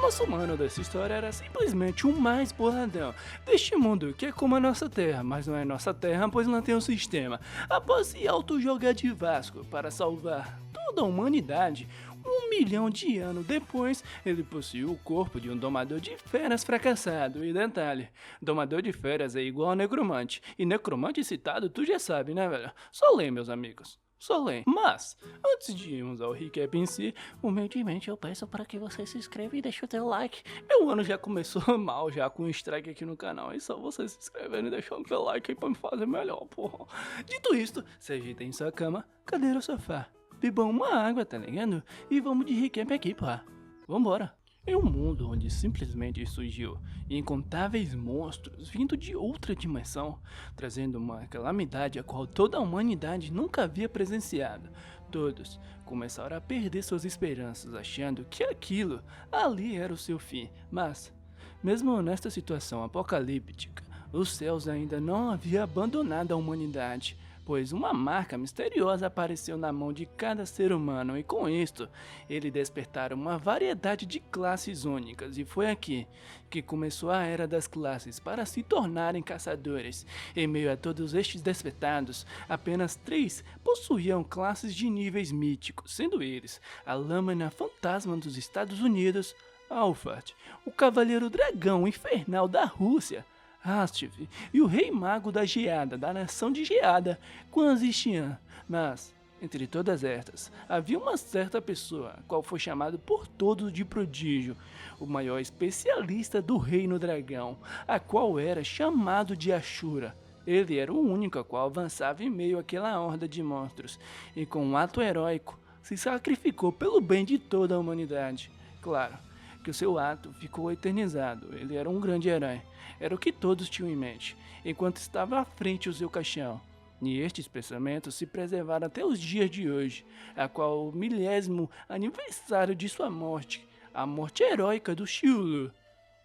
nosso humano dessa história era simplesmente o mais boladão deste mundo, que é como a nossa Terra, mas não é nossa Terra, pois não tem um sistema. Após se auto-jogar de Vasco para salvar toda a humanidade, 1 milhão de anos depois, ele possuiu o corpo de um domador de feras fracassado. E detalhe, domador de feras é igual a necromante, e necromante citado tu já sabe, né, velho? Só lê, meus amigos. Só lê. Mas, antes de irmos ao recap em si, humildemente eu peço para que você se inscreva e deixe o teu like. Meu ano já começou mal, já com um strike aqui no canal. E só você se inscrevendo e deixando o teu like aí pra me fazer melhor, porra. Dito isto, se ajeita em sua cama, cadeira ou sofá. Bebam uma água, tá ligado? E vamos de recap aqui, pá. Vambora. Em um mundo onde simplesmente surgiu incontáveis monstros vindo de outra dimensão, trazendo uma calamidade a qual toda a humanidade nunca havia presenciado, todos começaram a perder suas esperanças, achando que aquilo ali era o seu fim. Mas, mesmo nesta situação apocalíptica, os céus ainda não haviam abandonado a humanidade, pois uma marca misteriosa apareceu na mão de cada ser humano e com isto, ele despertaram uma variedade de classes únicas e foi aqui que começou a era das classes para se tornarem caçadores. Em meio a todos estes despertados, apenas 3 possuíam classes de níveis míticos, sendo eles a Lâmina Fantasma dos Estados Unidos, Alphard, o Cavaleiro Dragão Infernal da Rússia, Rastiv e o Rei Mago da Geada, da nação de Geada, Quan Zixian. Mas, entre todas estas, havia uma certa pessoa, a qual foi chamado por todos de prodígio, o maior especialista do Reino Dragão, a qual era chamado de Ashura. Ele era o único a qual avançava em meio àquela horda de monstros, e com um ato heróico, se sacrificou pelo bem de toda a humanidade. Claro que o seu ato ficou eternizado, ele era um grande herói, era o que todos tinham em mente, enquanto estava à frente do seu caixão. E estes pensamentos se preservaram até os dias de hoje, a qual o 1000º aniversário de sua morte, a morte heróica do Shiulu,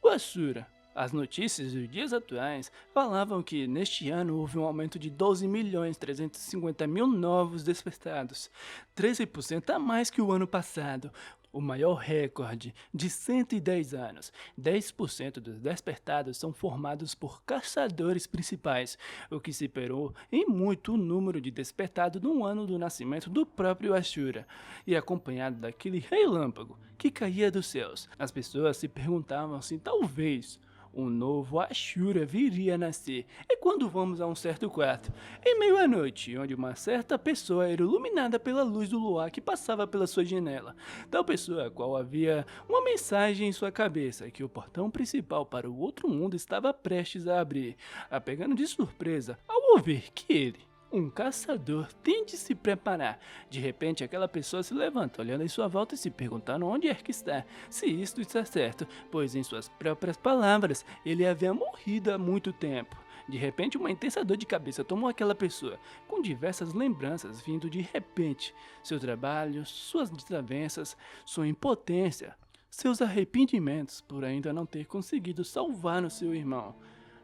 o Ashura. As notícias dos dias atuais falavam que neste ano houve um aumento de 12.350.000 novos despertados, 13% a mais que o ano passado, o maior recorde de 110 anos. 10% dos despertados são formados por caçadores principais, o que superou em muito o número de despertados no ano do nascimento do próprio Ashura, e acompanhado daquele relâmpago que caía dos céus. As pessoas se perguntavam se talvez um novo Ashura viria a nascer. É quando vamos a um certo quarto, em meio à noite, onde uma certa pessoa era iluminada pela luz do luar que passava pela sua janela. Tal pessoa, a qual havia uma mensagem em sua cabeça, que o portão principal para o outro mundo estava prestes a abrir, a pegando de surpresa ao ouvir que ele, um caçador, tem de se preparar. De repente, aquela pessoa se levanta, olhando em sua volta e se perguntando onde é que está, se isto está certo, pois em suas próprias palavras, ele havia morrido há muito tempo. De repente, uma intensa dor de cabeça tomou aquela pessoa, com diversas lembranças vindo de repente. Seu trabalho, suas desavenças, sua impotência, seus arrependimentos por ainda não ter conseguido salvar o seu irmão.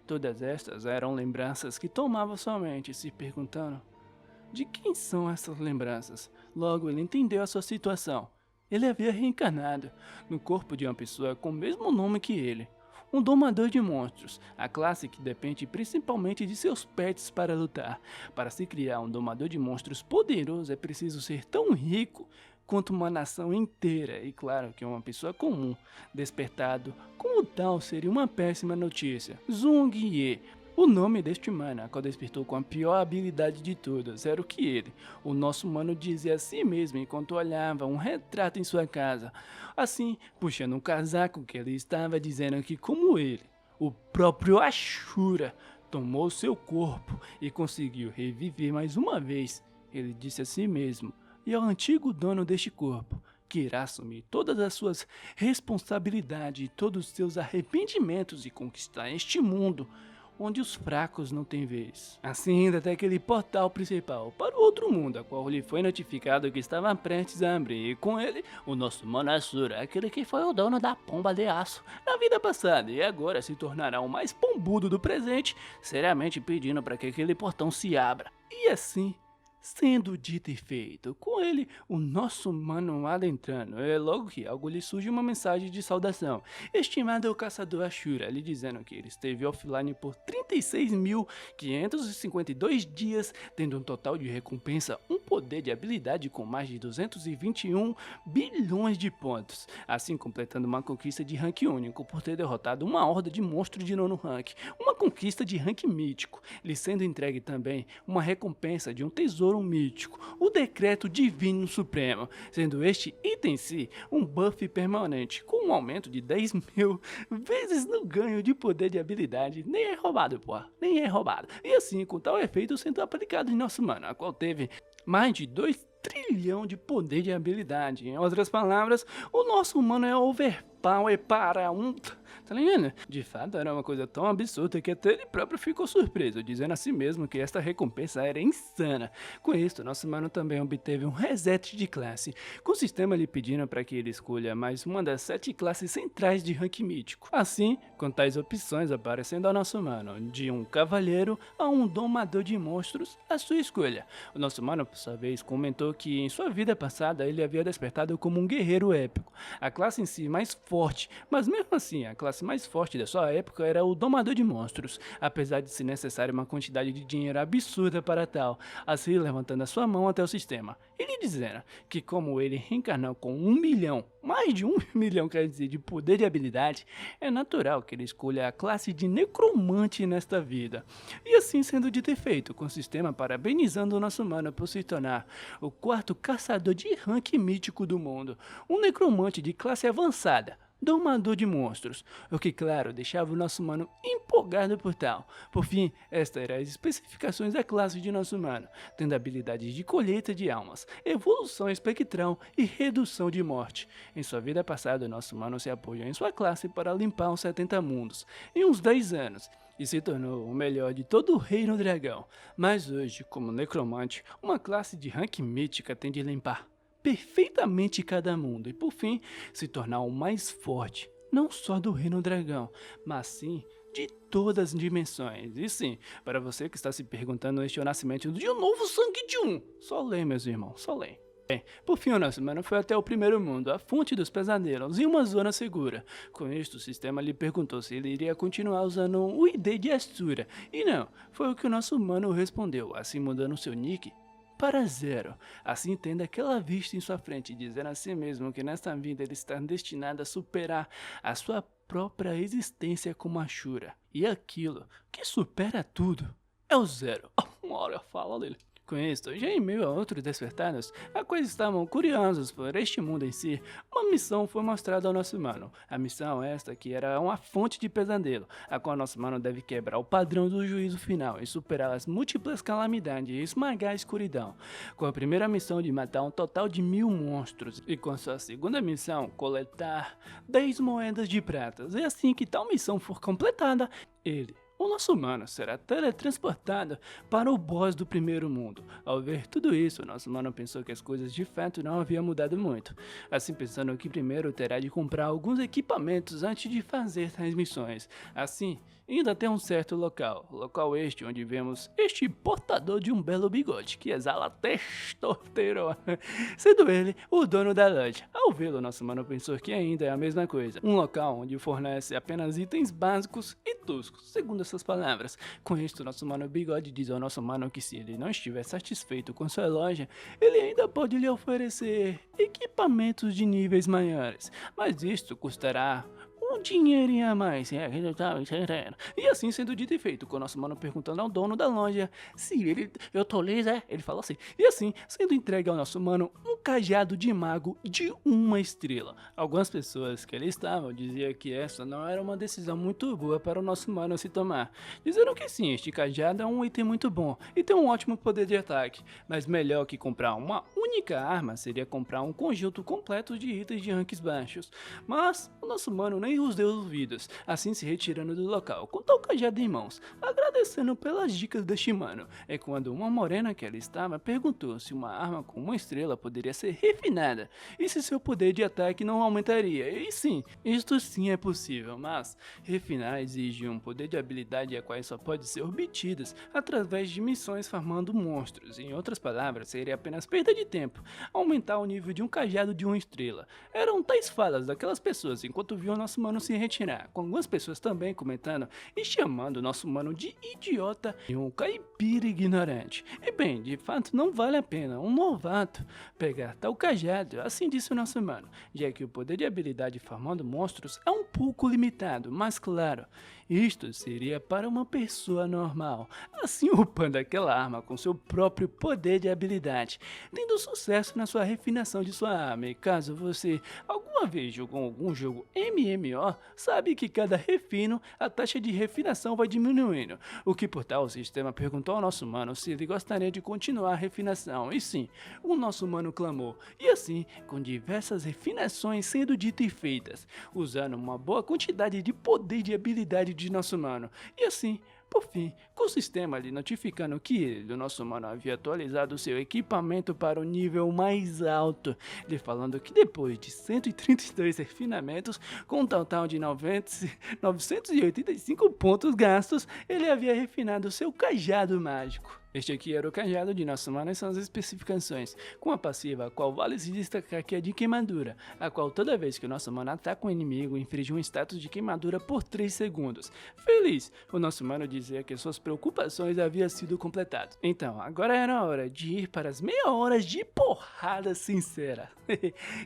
Todas estas eram lembranças que tomava sua mente, se perguntando de quem são essas lembranças. Logo ele entendeu a sua situação. Ele havia reencarnado no corpo de uma pessoa com o mesmo nome que ele, um domador de monstros, a classe que depende principalmente de seus pets para lutar. Para se criar um domador de monstros poderoso é preciso ser tão rico quanto uma nação inteira, e claro que uma pessoa comum, despertado como tal seria uma péssima notícia. Zhong Ye, o nome deste mano, a qual despertou com a pior habilidade de todas, era o que ele, o nosso mano, dizia a si mesmo enquanto olhava um retrato em sua casa, assim puxando um casaco que ele estava dizendo que como ele, o próprio Ashura, tomou seu corpo e conseguiu reviver mais uma vez. Ele disse a si mesmo e ao antigo dono deste corpo, que irá assumir todas as suas responsabilidades e todos os seus arrependimentos e conquistar este mundo, onde os fracos não têm vez. Assim indo até aquele portal principal para o outro mundo, a qual lhe foi notificado que estava prestes a abrir, e com ele, o nosso mano Ashura, aquele que foi o dono da pomba de aço na vida passada, e agora se tornará o mais pombudo do presente, seriamente pedindo para que aquele portão se abra. E assim, Sendo dito e feito, com ele, o nosso mano adentrando, é logo que algo lhe surge uma mensagem de saudação, estimado o caçador Ashura, lhe dizendo que ele esteve offline por 36.552 dias, tendo um total de recompensa, um poder de habilidade com mais de 221 bilhões de pontos, assim completando uma conquista de rank único por ter derrotado uma horda de monstros de nono rank, uma conquista de rank mítico, lhe sendo entregue também uma recompensa de um tesouro mítico, o Decreto Divino Supremo, sendo este item em si um buff permanente, com um aumento de 10.000 vezes no ganho de poder de habilidade. Nem é roubado, pô, nem é roubado. E assim, com tal efeito sendo aplicado em nosso mano, a qual teve mais de 2 trilhão de poder de habilidade. Em outras palavras, o nosso humano é overpower para um... Tá ligado? De fato, era uma coisa tão absurda que até ele próprio ficou surpreso, dizendo a si mesmo que esta recompensa era insana. Com isso, nosso mano também obteve um reset de classe, com o sistema lhe pedindo para que ele escolha mais uma das 7 classes centrais de rank mítico. Assim, com tais opções aparecendo ao nosso mano, de um cavaleiro a um domador de monstros, a sua escolha. O nosso mano, por sua vez, comentou que em sua vida passada ele havia despertado como um guerreiro épico, a classe em si mais forte, mas mesmo assim, a classe mais forte da sua época era o domador de monstros, apesar de ser necessária uma quantidade de dinheiro absurda para tal, assim levantando a sua mão até o sistema. Ele dizendo que como ele reencarnou com 1 milhão, mais de 1 milhão quer dizer, de poder de habilidade, é natural que ele escolha a classe de necromante nesta vida. E assim sendo dito e feito, com o sistema parabenizando o nosso mano por se tornar o 4º caçador de rank mítico do mundo, um necromante de classe avançada, domador de monstros, o que claro deixava o nosso mano empolgado por tal. Por fim, estas eram as especificações da classe de nosso mano, tendo habilidades de colheita de almas, evolução espectral e redução de morte. Em sua vida passada, nosso mano se apoiou em sua classe para limpar os 70 mundos, em uns 10 anos, e se tornou o melhor de todo o Reino Dragão. Mas hoje, como necromante, uma classe de rank mítica tem de limpar perfeitamente cada mundo e por fim se tornar o mais forte, não só do Reino Dragão, mas sim de todas as dimensões. E sim, para você que está se perguntando, este é o nascimento de um novo sangue de um. Só lê, meus irmãos, só lê. Bem, por fim o nosso mano foi até o primeiro mundo, a fonte dos pesadelos, em uma zona segura. Com isto, o sistema lhe perguntou se ele iria continuar usando o ID de Astura, e não, foi o que o nosso mano respondeu, assim mudando seu nick para 0, assim tendo aquela vista em sua frente, dizendo a si mesmo que nesta vida ele está destinado a superar a sua própria existência como Ashura. E aquilo que supera tudo é o 0. Uma hora eu falo dele. Com isto, já em meio a outros despertados, a quais estavam curiosos por este mundo em si, uma missão foi mostrada ao nosso mano. A missão esta que era uma fonte de pesadelo, a qual nosso mano deve quebrar o padrão do juízo final e superar as múltiplas calamidades e esmagar a escuridão. Com a primeira missão de matar um total de 1000 monstros, e com sua segunda missão, coletar 10 moedas de prata. E assim que tal missão for completada, o nosso mano será teletransportado para o boss do primeiro mundo. Ao ver tudo isso, o nosso mano pensou que as coisas de fato não haviam mudado muito. Assim pensando que primeiro terá de comprar alguns equipamentos antes de fazer tais missões. Assim, indo até um certo local este onde vemos este portador de um belo bigode que exala testosterona, sendo ele o dono da loja. Ao vê-lo, nosso mano pensou que ainda é a mesma coisa, um local onde fornece apenas itens básicos e toscos, segundo essas palavras. Com isto, nosso mano bigode diz ao nosso mano que se ele não estiver satisfeito com sua loja, ele ainda pode lhe oferecer equipamentos de níveis maiores, mas isto custará um dinheirinho a mais, e assim sendo dito e feito, com o nosso mano perguntando ao dono da loja se eu tô liso, ele falou assim, e assim sendo entregue ao nosso mano um cajado de mago de 1 estrela. Algumas pessoas que ali estavam diziam que essa não era uma decisão muito boa para o nosso mano se tomar, dizendo que sim, este cajado é um item muito bom e tem um ótimo poder de ataque, mas melhor que comprar uma única arma seria comprar um conjunto completo de itens de ranks baixos. Mas o nosso mano nem os deu ouvidos, assim se retirando do local, com tal cajado em mãos, agradecendo pelas dicas deste mano. É quando uma morena que ela estava perguntou se uma arma com 1 estrela poderia iria ser refinada, e se seu poder de ataque não aumentaria. E sim, isto sim é possível, mas refinar exige um poder de habilidade a qual só pode ser obtidas através de missões farmando monstros. Em outras palavras, seria apenas perda de tempo, aumentar o nível de um cajado de uma estrela. Eram tais falas daquelas pessoas enquanto viam nosso mano se retirar, com algumas pessoas também comentando e chamando o nosso mano de idiota e um caipira ignorante. E bem, de fato não vale a pena um novato pegar tal cajado, assim disse o nosso mano, já que o poder de habilidade farmando monstros é um pouco limitado, mas claro, isto seria para uma pessoa normal, assim upando aquela arma com seu próprio poder de habilidade, tendo sucesso na sua refinação de sua arma. E caso você alguma vez jogou algum jogo MMO, sabe que cada refino, a taxa de refinação vai diminuindo, o que por tal o sistema perguntou ao nosso mano se ele gostaria de continuar a refinação, e sim, o nosso mano clamou, e assim, com diversas refinações sendo ditas e feitas, usando uma boa quantidade de poder de habilidade de nosso mano, e assim, por fim, com o sistema lhe notificando que ele, o nosso mano, havia atualizado seu equipamento para o nível mais alto, lhe falando que depois de 132 refinamentos, com um total de 985 pontos gastos, ele havia refinado seu cajado mágico. Este aqui era o cajado de nosso mano e são as especificações, com a passiva a qual vale se destacar que é de queimadura, a qual toda vez que o nosso mano ataca um inimigo, inflige um status de queimadura por 3 segundos. Feliz, o nosso mano dizia que suas preocupações haviam sido completadas. Então, agora era a hora de ir para as meia horas de porrada sincera.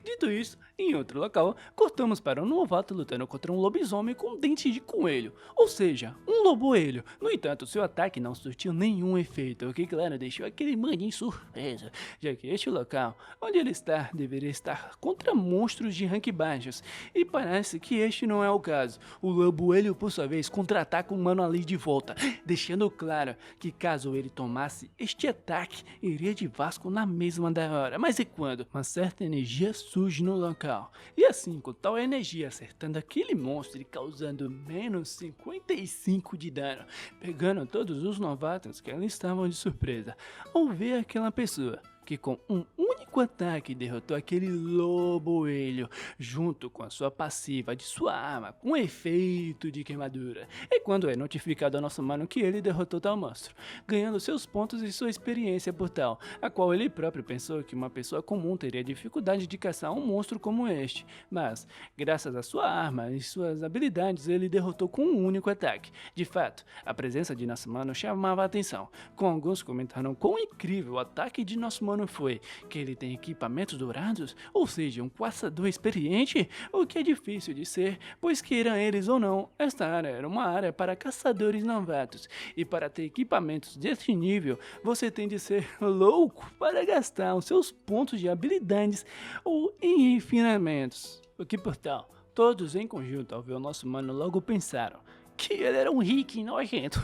Dito isso, em outro local, cortamos para um novato lutando contra um lobisomem com dentes de coelho, ou seja, um loboelho. No entanto, seu ataque não surtiu nenhum efeito, o que claro deixou aquele maninho surpresa, já que este local onde ele está deveria estar contra monstros de rank baixos, e parece que este não é o caso. O loboelho por sua vez contra-ataca o mano ali de volta, deixando claro que caso ele tomasse este ataque, iria de Vasco na mesma da hora. Mas e quando uma certa energia surge no local, e assim com tal energia acertando aquele monstro e causando menos 55 de dano, pegando todos os novatos que ali estavam de surpresa ao ver aquela pessoa que com um único ataque derrotou aquele loboelho, junto com a sua passiva de sua arma, com efeito de queimadura. E quando é notificado ao nosso mano que ele derrotou tal monstro, ganhando seus pontos e sua experiência por tal, a qual ele próprio pensou que uma pessoa comum teria dificuldade de caçar um monstro como este, mas, graças à sua arma e suas habilidades, ele derrotou com um único ataque. De fato, a presença de nosso mano chamava a atenção, com alguns comentando quão incrível o ataque de nosso mano foi, que ele tem equipamentos dourados, ou seja, um caçador experiente, o que é difícil de ser, pois queiram eles ou não, esta área era uma área para caçadores novatos, e para ter equipamentos deste nível, você tem de ser louco para gastar os seus pontos de habilidades ou em refinamentos, o que por tal, todos em conjunto ao ver o nosso mano logo pensaram que ele era um rico nojento,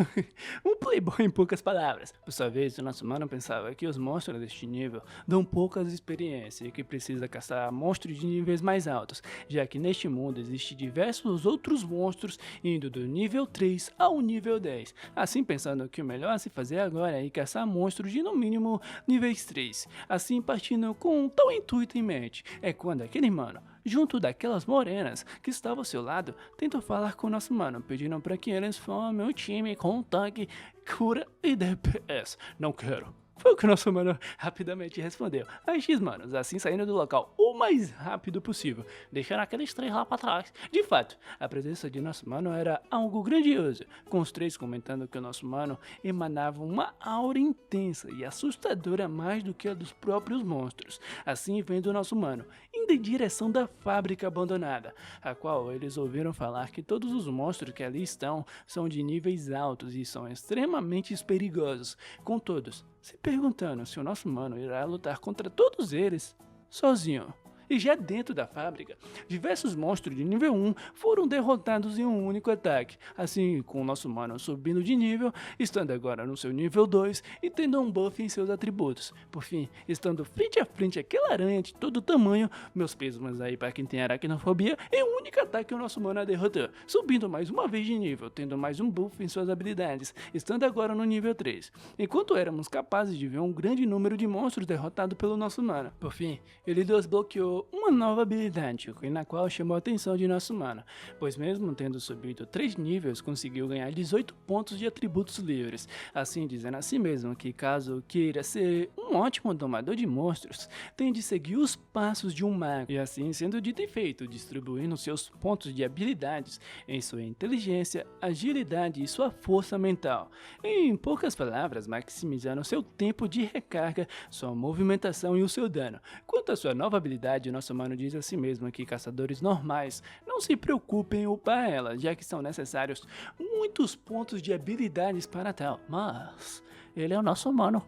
um playboy em poucas palavras. Por sua vez, o nosso mano pensava que os monstros deste nível dão poucas experiências e que precisa caçar monstros de níveis mais altos, já que neste mundo existem diversos outros monstros indo do nível 3 ao nível 10. Assim pensando que o melhor a se fazer agora é ir caçar monstros de no mínimo níveis 3. Assim partindo com um tal intuito em mente, é quando aquele mano, junto daquelas morenas que estavam ao seu lado, tentou falar com o nosso mano, pedindo para que eles formem um time com tanque, cura e DPS. Não quero. Foi o que o nosso mano rapidamente respondeu. Aí X manos, assim saindo do local o mais rápido possível, deixando aqueles 3 lá para trás. De fato, a presença de nosso mano era algo grandioso, com os 3 comentando que o nosso mano emanava uma aura intensa e assustadora mais do que a dos próprios monstros. Assim vendo o nosso mano indo em direção da fábrica abandonada, a qual eles ouviram falar que todos os monstros que ali estão são de níveis altos e são extremamente perigosos, com todos se perguntando se o nosso mano irá lutar contra todos eles sozinho. E já dentro da fábrica, diversos monstros de nível 1 foram derrotados em um único ataque, assim com o nosso mano subindo de nível, estando agora no seu nível 2 e tendo um buff em seus atributos. Por fim, estando frente a frente aquela aranha de todo tamanho, meus pêsames aí para quem tem aracnofobia, em um único ataque o nosso mano a derrotou, subindo mais uma vez de nível, tendo mais um buff em suas habilidades, estando agora no nível 3, enquanto éramos capazes de ver um grande número de monstros derrotados pelo nosso mano. Por fim, ele desbloqueou uma nova habilidade, na qual chamou a atenção de nosso mano, pois mesmo tendo subido 3 níveis, conseguiu ganhar 18 pontos de atributos livres, assim dizendo a si mesmo que caso queira ser um ótimo domador de monstros, tem de seguir os passos de um mago, e assim sendo dito e feito, distribuindo seus pontos de habilidades em sua inteligência, agilidade e sua força mental. Em poucas palavras, maximizando seu tempo de recarga, sua movimentação e o seu dano. Quanto à sua nova habilidade, nosso mano diz a si mesmo que caçadores normais não se preocupem em upar ela, já que são necessários muitos pontos de habilidades para tal, mas ele é o nosso mano.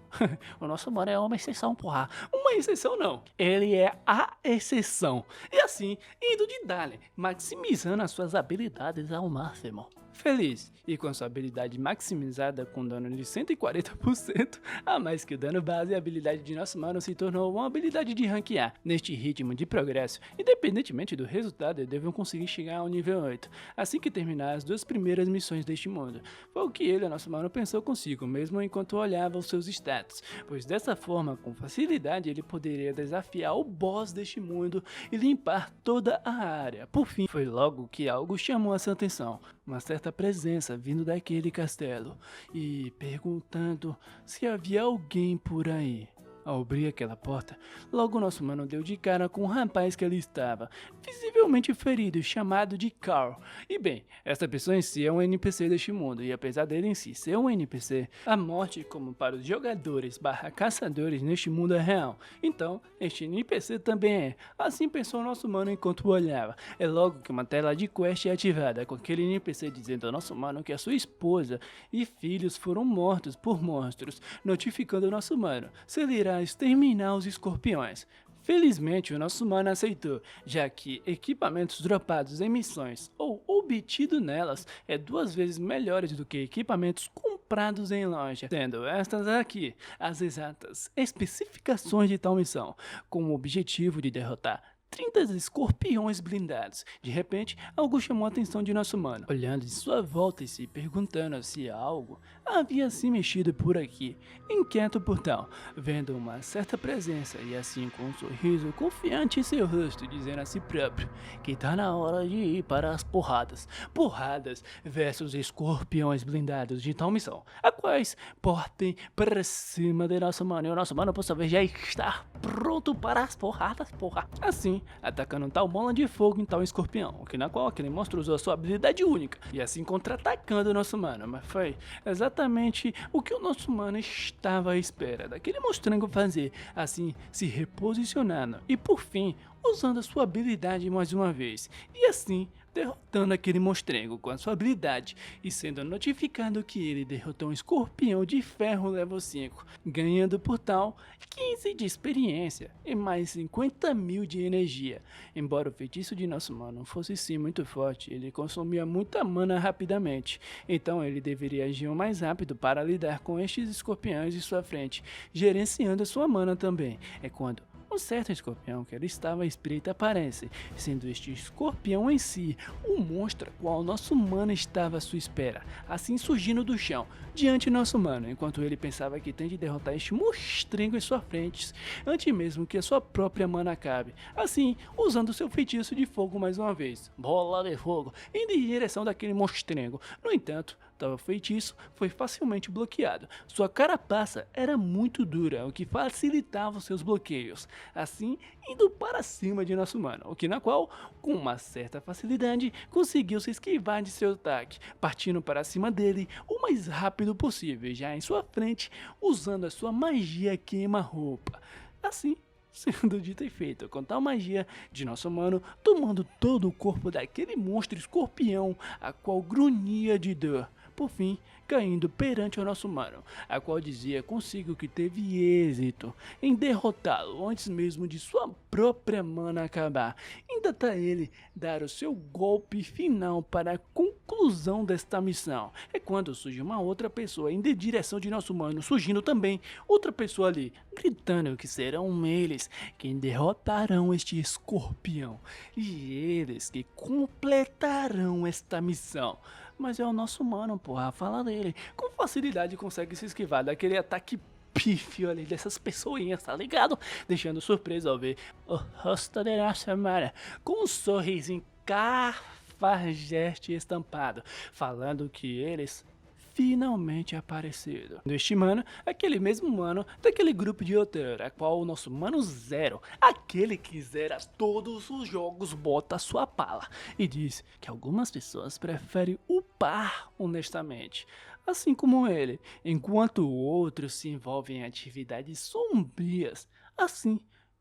O nosso mano é uma exceção, porra. Uma exceção não. Ele é a exceção. E assim, indo de Dale, maximizando as suas habilidades ao máximo. Feliz, e com sua habilidade maximizada com dano de 140% a mais que o dano base, a habilidade de nosso mano se tornou uma habilidade de ranquear. Neste ritmo de progresso, independentemente do resultado, devem conseguir chegar ao nível 8, assim que terminar as 2 primeiras missões deste mundo. Foi o que ele, nosso mano, pensou consigo, mesmo enquanto olhava os seus status, pois dessa forma, com facilidade, ele poderia desafiar o boss deste mundo e limpar toda a área. Por fim, foi logo que algo chamou a sua atenção, uma certa presença vindo daquele castelo e perguntando se havia alguém por aí. Ao abrir aquela porta, logo nosso mano deu de cara com um rapaz que ali estava, visivelmente ferido, chamado de Carl. E bem, essa pessoa em si é um NPC deste mundo, e apesar dele em si ser um NPC, a morte, como para os jogadores / caçadores neste mundo é real. Então, este NPC também é. Assim pensou nosso mano enquanto olhava. É logo que uma tela de quest é ativada, com aquele NPC dizendo ao nosso mano que a sua esposa e filhos foram mortos por monstros, notificando o nosso mano se ele irá exterminar os escorpiões. Felizmente o nosso mano aceitou, já que equipamentos dropados em missões ou obtidos nelas é 2 vezes melhores do que equipamentos comprados em loja, sendo estas aqui as exatas especificações de tal missão, com o objetivo de derrotar 30 escorpiões blindados. De repente, algo chamou a atenção de nosso mano, olhando em sua volta e se perguntando se algo havia se mexido por aqui. Inquieto por tal, vendo uma certa presença e assim com um sorriso confiante em seu rosto, dizendo a si próprio que tá na hora de ir para as porradas. Porradas versus escorpiões blindados de tal missão, a quais portem para cima de nosso mano. E o nosso mano, por sua vez, já está pronto para as porradas, porra. Assim, atacando tal bola de fogo em tal escorpião, na qual aquele monstro usou a sua habilidade única, e assim contra-atacando o nosso mano. Mas foi exatamente o que o nosso mano estava à espera daquele monstrengo fazer, assim se reposicionando e por fim usando a sua habilidade mais uma vez, e assim derrotando aquele monstrengo com a sua habilidade e sendo notificado que ele derrotou um escorpião de ferro level 5, ganhando por tal 15 de experiência e mais 50.000 de energia. Embora o feitiço de nosso mano fosse sim muito forte, ele consumia muita mana rapidamente, então ele deveria agir mais rápido para lidar com estes escorpiões em sua frente, gerenciando a sua mana também. É quando um certo escorpião que ele estava à espreita aparece, sendo este escorpião em si um monstro qual nosso mano estava à sua espera, assim surgindo do chão, diante de nosso mano, enquanto ele pensava que tem de derrotar este monstrengo em sua frente, antes mesmo que a sua própria mana acabe, assim usando seu feitiço de fogo mais uma vez, bola de fogo, indo em direção daquele monstrengo. No entanto, tal feitiço foi facilmente bloqueado. Sua carapaça era muito dura, o que facilitava os seus bloqueios, assim indo para cima de nosso mano, na qual, com uma certa facilidade, conseguiu se esquivar de seu ataque, partindo para cima dele o mais rápido possível, já em sua frente, usando a sua magia queima-roupa. Assim, sendo dito e feito, com tal magia de nosso mano, tomando todo o corpo daquele monstro escorpião, a qual grunhia de dor. por fim caindo perante o nosso mano, a qual dizia consigo que teve êxito em derrotá-lo antes mesmo de sua própria mana acabar. Ainda tá ele dar o seu golpe final para a conclusão desta missão. É quando surge uma outra pessoa indo em direção de nosso mano, surgindo também outra pessoa ali, gritando que serão eles quem derrotarão este escorpião e eles que completarão esta missão. Mas é o nosso mano, porra, fala dele. Com facilidade consegue se esquivar daquele ataque pífio ali dessas pessoinhas, tá ligado? Deixando surpreso ao ver o rosto de nossa mano com um sorriso cafajeste estampado, falando que eles finalmente aparecido. Este mano, aquele mesmo mano daquele grupo de outrora, a qual o nosso mano Zero, aquele que zera todos os jogos, bota a sua pala e diz que algumas pessoas preferem upar honestamente, assim como ele, enquanto outros se envolvem em atividades sombrias, assim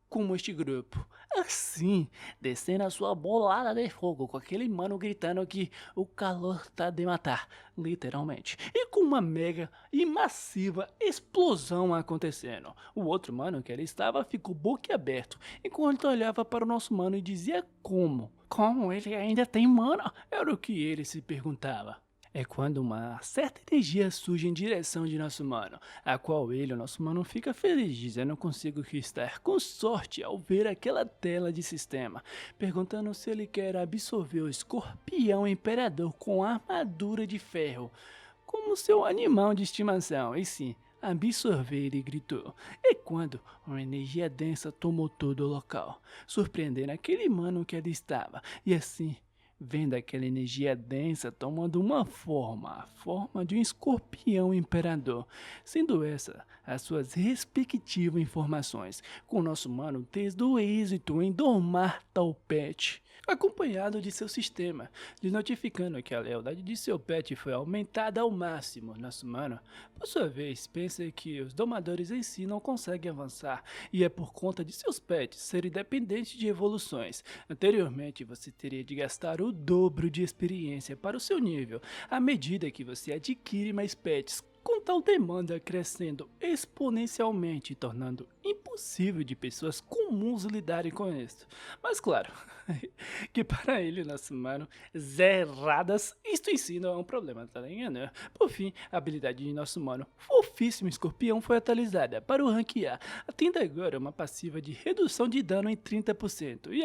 como este grupo, assim, descendo a sua bolada de fogo, com aquele mano gritando que o calor tá de matar, literalmente, e com uma mega e massiva explosão acontecendo. O outro mano que ele estava ficou boquiaberto, enquanto olhava para o nosso mano e dizia como ele ainda tem mana, era o que ele se perguntava. É quando uma certa energia surge em direção de nosso mano, a qual ele, o nosso mano, fica feliz, dizendo consigo que estar com sorte ao ver aquela tela de sistema, perguntando se ele quer absorver o escorpião imperador com armadura de ferro, como seu animal de estimação, e sim, absorver, ele gritou. É quando uma energia densa tomou todo o local, surpreendendo aquele mano que ali estava, e assim, vendo aquela energia densa tomando uma forma, a forma de um escorpião imperador, sendo essa as suas respectivas informações, com o nosso mano tendo êxito em domar tal pet, acompanhado de seu sistema, lhe notificando que a lealdade de seu pet foi aumentada ao máximo. Nosso mano, por sua vez, pensa que os domadores em si não conseguem avançar, e é por conta de seus pets serem dependentes de evoluções. Anteriormente, você teria de gastar o dobro de experiência para o seu nível, à medida que você adquire mais pets, com tal demanda crescendo exponencialmente, tornando impossível de pessoas comuns lidarem com isso. Mas claro, que para ele, nosso mano, zeradas, isto em si não é um problema, tá ligado? Por fim, a habilidade de nosso mano, fofíssimo escorpião, foi atualizada para o rank A, tendo agora uma passiva de redução de dano em 30%. E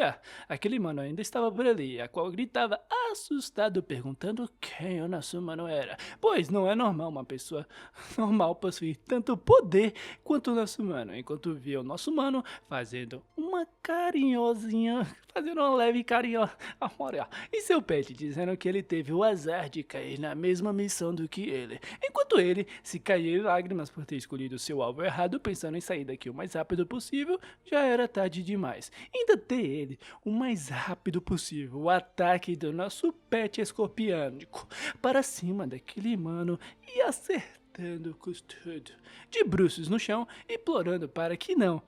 aquele mano ainda estava por ali, a qual gritava assustado, perguntando quem o nosso mano era, pois não é normal uma pessoa normal possuir tanto poder quanto o nosso mano, enquanto via o nosso mano fazendo uma carinhosinha, fazendo uma leve carinho amorosa, e seu pet dizendo que ele teve o azar de cair na mesma missão do que ele, enquanto ele se caía em lágrimas por ter escolhido seu alvo errado, pensando em sair daqui o mais rápido possível. Já era tarde demais. Ainda ter ele o mais rápido possível, o ataque do nosso pet escorpiânico para cima daquele mano e acertando com tudo, de bruços no chão, implorando para que não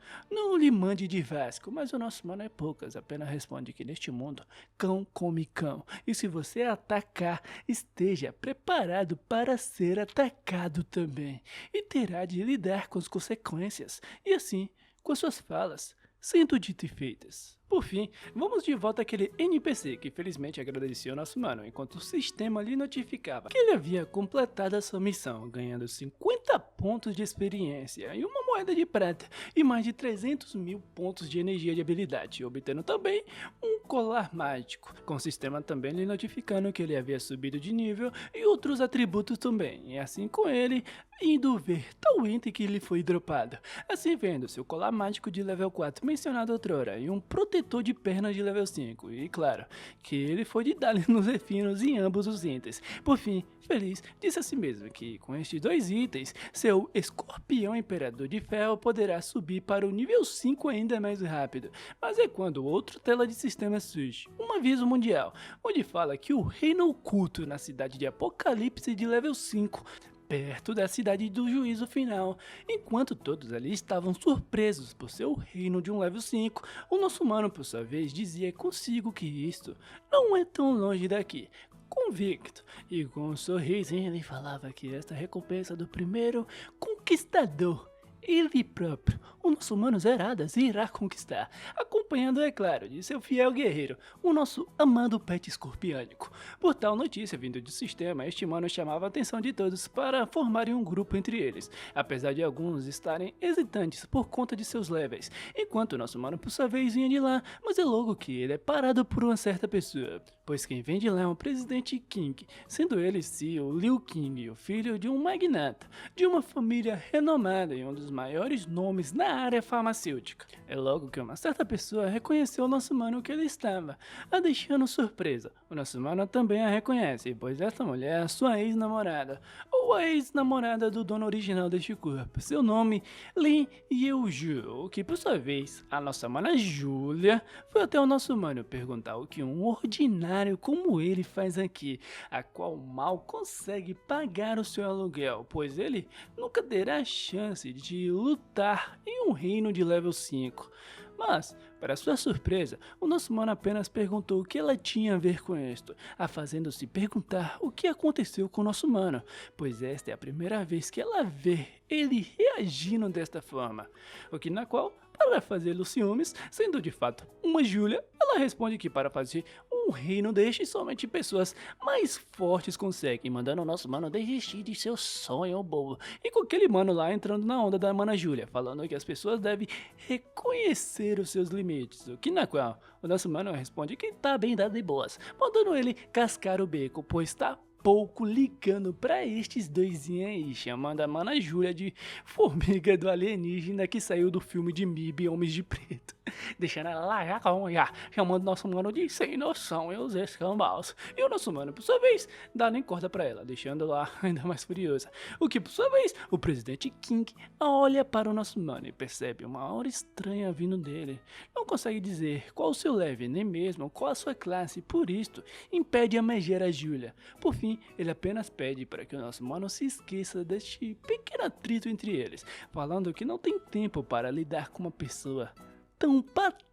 lhe mande de Vasco. Mas o nosso mano é poucas, apenas responde que neste mundo cão come cão, e se você atacar, esteja preparado para ser atacado também, e terá de lidar com as consequências, e assim, com suas falas, sendo dito e feitas. Por fim, vamos de volta àquele NPC que felizmente agradeceu ao nosso mano, enquanto o sistema lhe notificava que ele havia completado a sua missão, ganhando 50 pontos de experiência e uma moeda de prata e mais de 300 mil pontos de energia de habilidade, obtendo também um colar mágico, com o sistema também lhe notificando que ele havia subido de nível e outros atributos também, e assim com ele indo ver tal item que lhe foi dropado, assim vendo seu colar mágico de level 4 mencionado outrora e um protetor de pernas de level 5, e claro, que ele foi de dar nos refinos em ambos os itens. Por fim, feliz, disse a si mesmo que com estes dois itens, seu escorpião imperador de ferro poderá subir para o nível 5 ainda mais rápido. Mas é quando outro tela de sistema surge, um aviso mundial, onde fala que o reino oculto na cidade de Apocalipse de level 5, perto da cidade do juízo final. Enquanto todos ali estavam surpresos por seu reino de um level 5, o nosso mano por sua vez dizia consigo que isto não é tão longe daqui, convicto, e com um sorriso ele falava que esta recompensa do primeiro conquistador, ele próprio, o nosso Mano Zeradas, irá conquistar, acompanhando, é claro, de seu fiel guerreiro, o nosso amado pet escorpiânico. Por tal notícia vindo do sistema, este mano chamava a atenção de todos para formarem um grupo entre eles, apesar de alguns estarem hesitantes por conta de seus levels, enquanto o nosso mano por sua vez vinha de lá, mas é logo que ele é parado por uma certa pessoa, pois quem vem de lá é um presidente King, sendo ele o Liu King, o filho de um magnata, de uma família renomada e um dos maiores nomes na área farmacêutica. É logo que uma certa pessoa reconheceu o nosso mano que ele estava, a deixando surpresa. O nosso mano também a reconhece, pois essa mulher é a sua ex-namorada, ou a ex-namorada do dono original deste corpo. Seu nome, Lin Yeoju, que por sua vez, a nossa mana Júlia, foi até o nosso mano perguntar o que um ordinário como ele faz aqui, a qual mal consegue pagar o seu aluguel, pois ele nunca terá a chance de lutar em um reino de level 5. Mas, para sua surpresa, o nosso mano apenas perguntou o que ela tinha a ver com isto, a fazendo-se perguntar o que aconteceu com o nosso mano, pois esta é a primeira vez que ela vê ele reagindo desta forma, o que na qual, para fazê-lo ciúmes, sendo de fato uma Júlia, ela responde que para fazer um reino deste somente pessoas mais fortes conseguem, mandando o nosso mano desistir de seu sonho bobo, e com aquele mano lá entrando na onda da mana Júlia, falando que as pessoas devem reconhecer os seus limites, o que na qual o nosso mano responde que tá bem dado de boas, mandando ele cascar o beco, pois tá pouco ligando pra estes doisinhos aí, chamando a mana Júlia de formiga do alienígena que saiu do filme de MIB Homens de Preto, deixando ela lá já, chamando nosso mano de sem noção e os escambaus, e o nosso mano por sua vez dá nem corda pra ela, deixando lá ainda mais furiosa, o que por sua vez o presidente King olha para o nosso mano e percebe uma aura estranha vindo dele, não consegue dizer qual o seu level, nem mesmo qual a sua classe, por isto impede a megera Júlia. Por fim, ele apenas pede para que o nosso mano se esqueça deste pequeno atrito entre eles, falando que não tem tempo para lidar com uma pessoa tão patética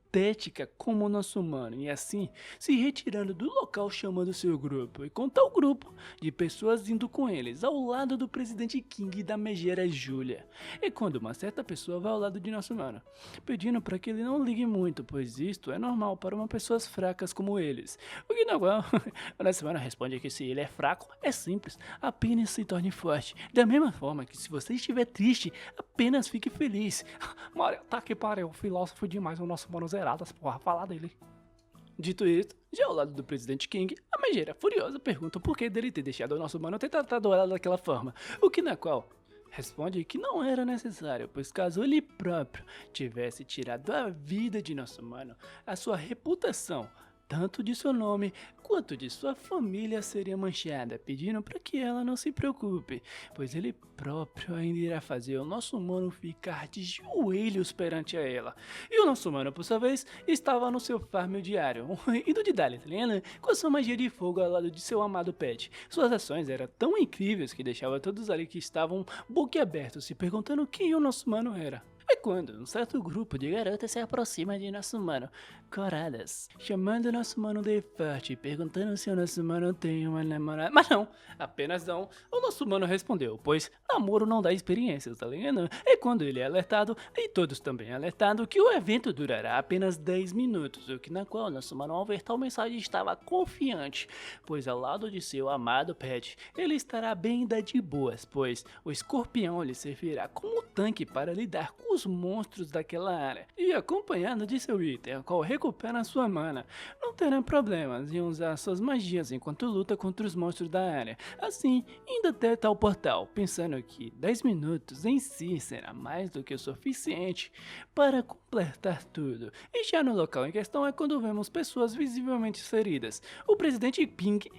como o nosso mano, e assim se retirando do local chamando seu grupo, e com tal grupo de pessoas indo com eles ao lado do presidente King e da megera Júlia. E quando uma certa pessoa vai ao lado de nosso mano, pedindo para que ele não ligue muito, pois isto é normal para uma pessoas fracas como eles, o que não é. O nosso mano responde que se ele é fraco, é simples, apenas se torne forte, da mesma forma que se você estiver triste, apenas fique feliz. Mario, tá que pariu, filósofo demais o nosso mano Zeradas, porra, falar dele. Dito isto, já ao lado do presidente King, a megera furiosa pergunta o porquê dele ter deixado o nosso mano ter tratado ela daquela forma, o que na qual responde que não era necessário, pois caso ele próprio tivesse tirado a vida de nosso mano, a sua reputação, tanto de seu nome quanto de sua família, seria manchada, pedindo para que ela não se preocupe, pois ele próprio ainda irá fazer o nosso mano ficar de joelhos perante a ela. E o nosso mano, por sua vez, estava no seu farm diário, indo de Dali, tá ligado? Com a sua magia de fogo ao lado de seu amado pet. Suas ações eram tão incríveis que deixava todos ali que estavam boquiabertos se perguntando quem o nosso mano era. É quando um certo grupo de garotas se aproxima de nosso mano, coradas, chamando nosso mano de forte e perguntando se o nosso mano tem uma namorada. Mas não, apenas não, o nosso mano respondeu, pois namoro não dá experiências, tá ligado? É quando ele é alertado, e todos também alertado, que o evento durará apenas 10 minutos, o que na qual nosso mano ao ver tal mensagem estava confiante, pois ao lado de seu amado pet, ele estará bem de boas, pois o escorpião lhe servirá como tanque para lidar com os monstros daquela área, e acompanhado de seu item, a qual recupera sua mana, não terá problemas em usar suas magias enquanto luta contra os monstros da área, assim indo até tal portal, pensando que 10 minutos em si será mais do que o suficiente para completar tudo. E já no local em questão é quando vemos pessoas visivelmente feridas, o presidente Pink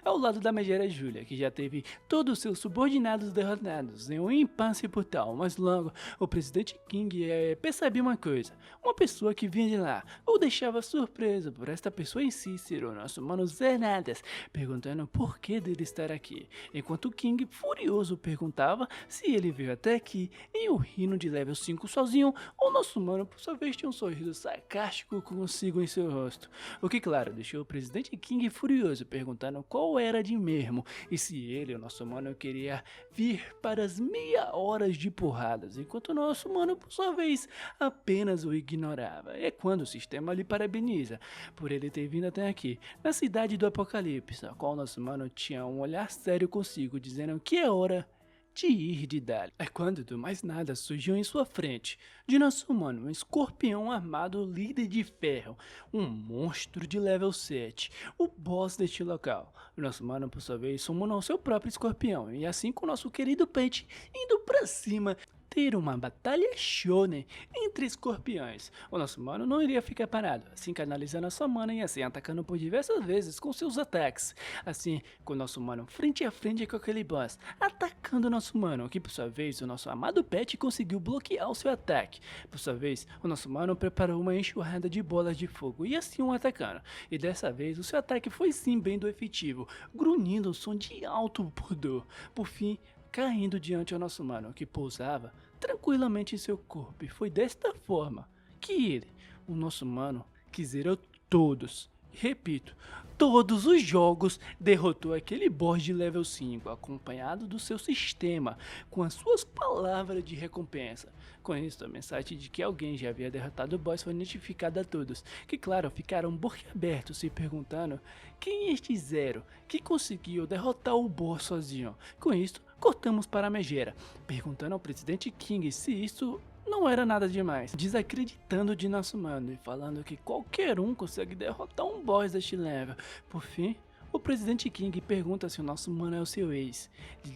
ao lado da megera Júlia, que já teve todos os seus subordinados derrotados em um impasse por tal, mas logo o presidente King percebe uma coisa, uma pessoa que vinha de lá, o deixava surpreso por esta pessoa em si ser o nosso mano Zeradas, perguntando por que dele estar aqui, enquanto King furioso perguntava se ele veio até aqui em um reino de level 5 sozinho, ou nosso mano por sua vez tinha um sorriso sarcástico consigo em seu rosto, o que claro deixou o presidente King furioso, perguntando qual era de mesmo e se ele, o nosso mano, queria vir para as meia horas de porradas, enquanto o nosso mano por sua vez apenas o ignorava. É quando o sistema lhe parabeniza por ele ter vindo até aqui, na cidade do apocalipse, a qual nosso mano tinha um olhar sério consigo, dizendo que é hora de ir de Dali. É quando do mais nada surgiu em sua frente, de nosso mano, um escorpião armado líder de ferro, um monstro de level 7, o boss deste local. O nosso mano por sua vez summonou seu próprio escorpião, e assim com nosso querido pet indo pra cima, ter uma batalha shonen entre escorpiões. O nosso mano não iria ficar parado, assim canalizando a sua mana e assim atacando por diversas vezes com seus ataques. Assim, com o nosso mano frente a frente com aquele boss, atacando o nosso mano, que por sua vez o nosso amado pet conseguiu bloquear o seu ataque. Por sua vez, o nosso mano preparou uma enxurrada de bolas de fogo e assim um atacando. E dessa vez o seu ataque foi sim bem do efetivo, grunhindo o som de alto pudor. Por fim, caindo diante do nosso mano, que pousava tranquilamente em seu corpo, e foi desta forma que ele, o nosso mano, que zerou todos, repito, todos os jogos, derrotou aquele boss de level 5, acompanhado do seu sistema, com as suas palavras de recompensa. Com isso, a mensagem de que alguém já havia derrotado o boss foi notificada a todos, que claro, ficaram boquiabertos se perguntando quem é este Zero que conseguiu derrotar o boss sozinho. Com isso, cortamos para a megera, perguntando ao presidente King se isso não era nada demais, desacreditando de nosso mano e falando que qualquer um consegue derrotar um boss deste level. Por fim, o presidente King pergunta se o nosso mano é o seu ex,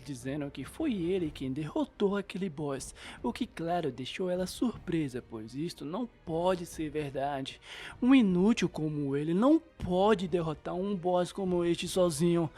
dizendo que foi ele quem derrotou aquele boss, o que claro deixou ela surpresa, pois isto não pode ser verdade. Um inútil como ele não pode derrotar um boss como este sozinho,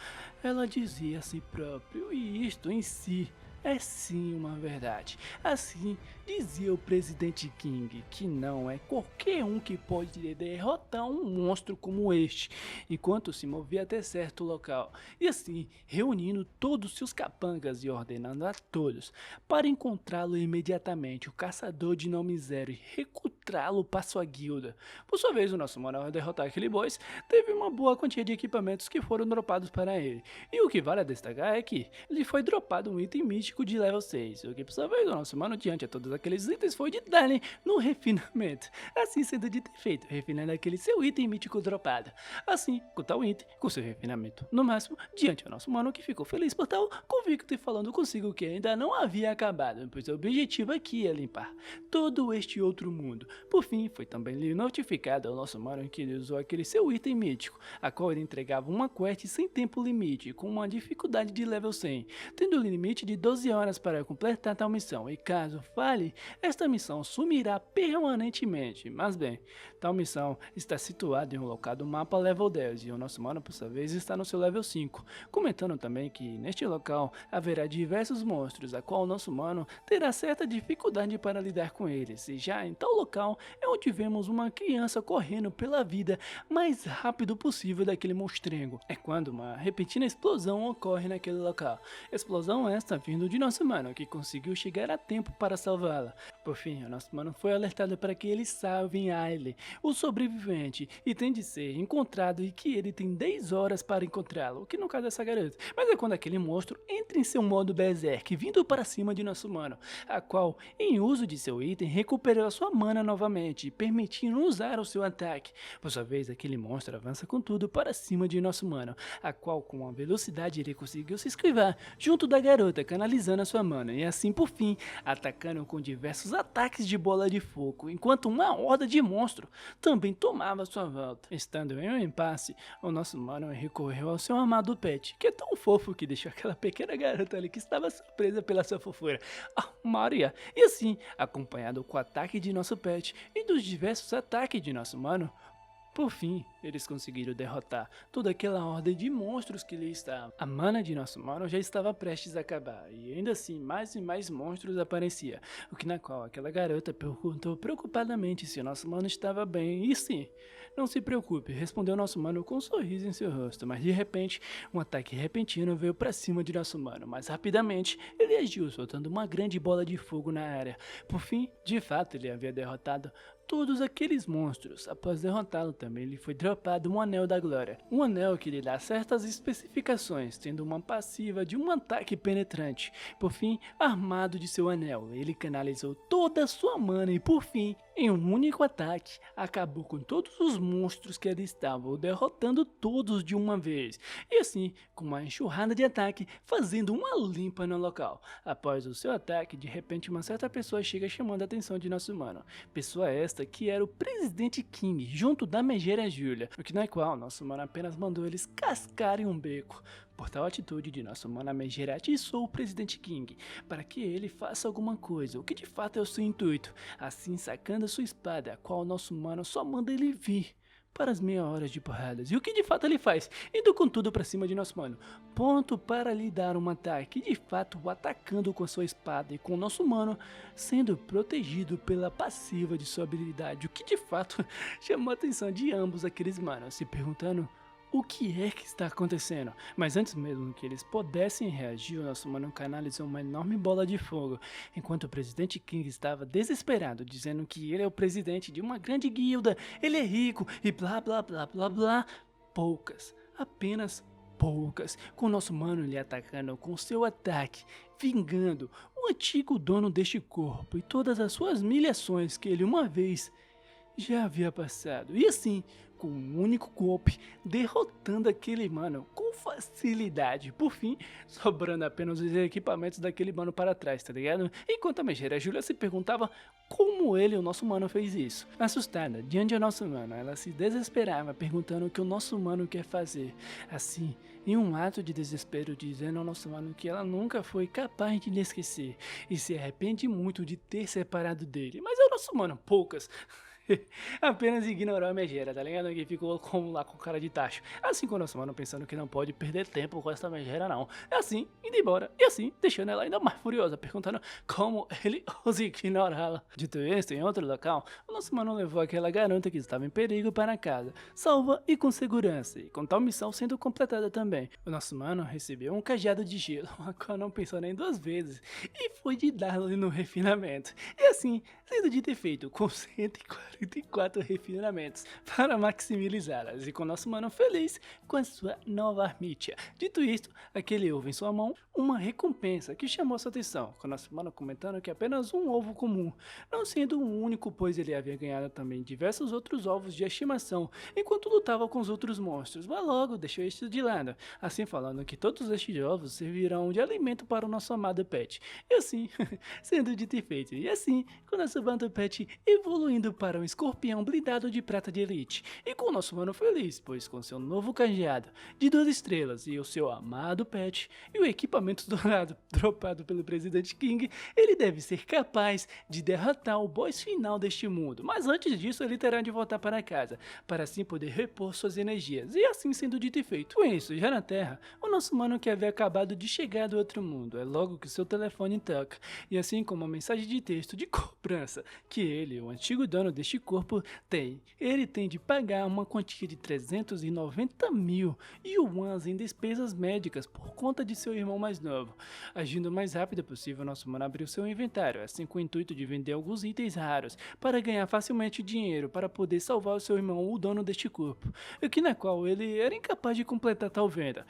ela dizia a si próprio, e isto em si é sim uma verdade. Assim dizia o presidente King, que não é qualquer um que pode derrotar um monstro como este, enquanto se movia até certo local, e assim reunindo todos seus capangas e ordenando a todos para encontrá-lo imediatamente, o caçador de nome Zero, e recrutá-lo para sua guilda. Por sua vez, o nosso mano, ao derrotar aquele boss, teve uma boa quantia de equipamentos que foram dropados para ele, e o que vale a destacar é que lhe foi dropado um item mítico de level 6, o que por sua vez o nosso mano, diante a todos aqueles itens, foi de Dali no refinamento, assim sendo de ter feito, refinando aquele seu item mítico dropado, assim com tal item, com seu refinamento no máximo, diante ao nosso mano, que ficou feliz por tal, convicto e falando consigo que ainda não havia acabado, pois o objetivo aqui é limpar todo este outro mundo. Por fim, foi também lhe notificado ao nosso mano que ele usou aquele seu item mítico, a qual ele entregava uma quest sem tempo limite, com uma dificuldade de level 100, tendo limite de 12 horas para completar tal missão, e caso falhe, esta missão sumirá permanentemente. Mas bem, tal missão está situada em um local do mapa level 10, e o nosso mano por sua vez está no seu level 5, comentando também que neste local haverá diversos monstros, a qual o nosso mano terá certa dificuldade para lidar com eles, e já em tal local é onde vemos uma criança correndo pela vida mais rápido possível daquele monstrengo. É quando uma repentina explosão ocorre naquele local, explosão esta vindo de nosso mano, que conseguiu chegar a tempo para salvá-la. Por fim, o nosso mano foi alertado para que ele salve Ailey, o sobrevivente, e tem de ser encontrado, e que ele tem 10 horas para encontrá-lo, o que no caso é essa garota. Mas é quando aquele monstro entra em seu modo berserk, vindo para cima de nosso mano, a qual, em uso de seu item, recuperou a sua mana novamente, permitindo usar o seu ataque. Por sua vez, aquele monstro avança com tudo para cima de nosso mano, a qual com a velocidade ele conseguiu se esquivar junto da garota, canalizando a sua mana, e assim por fim, atacando com diversos ataques de bola de fogo, enquanto uma horda de monstro também tomava sua volta. Estando em um impasse, o nosso mano recorreu ao seu amado pet, que é tão fofo que deixou aquela pequena garota ali que estava surpresa pela sua fofura, Maria, e assim, acompanhado com o ataque de nosso pet e dos diversos ataques de nosso mano, por fim, eles conseguiram derrotar toda aquela ordem de monstros que ali estavam. A mana de nosso mano já estava prestes a acabar, e ainda assim mais e mais monstros apareciam, o que na qual aquela garota perguntou preocupadamente se o nosso mano estava bem, e sim, não se preocupe, respondeu nosso mano com um sorriso em seu rosto, mas de repente, um ataque repentino veio para cima de nosso mano, mas rapidamente ele agiu, soltando uma grande bola de fogo na área. Por fim, de fato, ele havia derrotado todos aqueles monstros. Após derrotá-lo também lhe foi dropado um Anel da Glória. Um anel que lhe dá certas especificações, tendo uma passiva de um ataque penetrante. Por fim, armado de seu anel, ele canalizou toda a sua mana e por fim, em um único ataque, acabou com todos os monstros que ali estavam, derrotando todos de uma vez. E assim, com uma enxurrada de ataque, fazendo uma limpa no local. Após o seu ataque, de repente uma certa pessoa chega chamando a atenção de nosso mano. Pessoa esta que era o Presidente King, junto da Megera Júlia, o que na qual nosso mano apenas mandou eles cascarem um beco. Por tal atitude de nosso mano, a Megera atiçou o Presidente King para que ele faça alguma coisa, o que de fato é o seu intuito, assim sacando a sua espada, a qual nosso mano só manda ele vir para as meia horas de porradas. E o que de fato ele faz? Indo com tudo pra cima de nosso mano. Ponto para lhe dar um ataque, de fato o atacando com a sua espada e com o nosso mano sendo protegido pela passiva de sua habilidade. O que de fato chamou a atenção de ambos aqueles manos, se perguntando o que é que está acontecendo? Mas antes mesmo que eles pudessem reagir, o nosso mano canalizou uma enorme bola de fogo, enquanto o Presidente King estava desesperado, dizendo que ele é o presidente de uma grande guilda, ele é rico e blá blá blá blá blá. Poucas, apenas poucas, com o nosso mano lhe atacando com seu ataque, vingando o antigo dono deste corpo e todas as suas humilhações que ele uma vez já havia passado. E assim, com um único golpe, derrotando aquele mano com facilidade. Por fim, sobrando apenas os equipamentos daquele mano para trás, tá ligado? Enquanto a Megera Júlia se perguntava como ele, o nosso mano, fez isso. Assustada, diante do nosso mano, ela se desesperava, perguntando o que o nosso mano quer fazer. Assim, em um ato de desespero, dizendo ao nosso mano que ela nunca foi capaz de lhe esquecer e se arrepende muito de ter separado dele. Mas é o nosso mano, poucas. Apenas ignorou a Megera, tá ligado? Que ficou lá com cara de tacho. Assim com o nosso mano pensando que não pode perder tempo com essa Megera não. É assim, indo embora. E assim, deixando ela ainda mais furiosa, perguntando como ele ousa ignorá-la. Dito isso, em outro local, o nosso mano levou aquela garota que estava em perigo para casa, salva e com segurança, e com tal missão sendo completada também. O nosso mano recebeu um cajado de gelo, a qual não pensou nem duas vezes, e foi de dar-lhe no refinamento. E assim, sendo dito e feito, com 144 refinamentos para maximizá-las, e com nosso mano feliz com a sua nova armícia. Dito isto, aquele ovo em sua mão, uma recompensa que chamou sua atenção, com nosso mano comentando que apenas um ovo comum, não sendo o único, pois ele havia ganhado também diversos outros ovos de estimação, enquanto lutava com os outros monstros, mas logo deixou isso de lado, assim falando que todos estes ovos servirão de alimento para o nosso amado pet. E assim, sendo dito e feito, e assim, com nosso amado pet evoluindo para um escorpião blindado de prata de elite, e com o nosso mano feliz, pois com seu novo cajado de 2 estrelas e o seu amado pet e o equipamento dourado dropado pelo Presidente King, ele deve ser capaz de derrotar o boss final deste mundo, mas antes disso ele terá de voltar para casa, para assim poder repor suas energias, e assim sendo dito e feito. Com isso, já na Terra, o nosso mano que havia acabado de chegar do outro mundo, é logo que seu telefone toca, e assim como uma mensagem de texto de cobrança que ele, o antigo dono deste corpo, tem. Ele tem de pagar uma quantia de 390 mil yuans em despesas médicas por conta de seu irmão mais novo. Agindo o mais rápido possível, nosso mano abriu seu inventário, assim com o intuito de vender alguns itens raros para ganhar facilmente dinheiro para poder salvar o seu irmão, o dono deste corpo, o que na qual ele era incapaz de completar tal venda.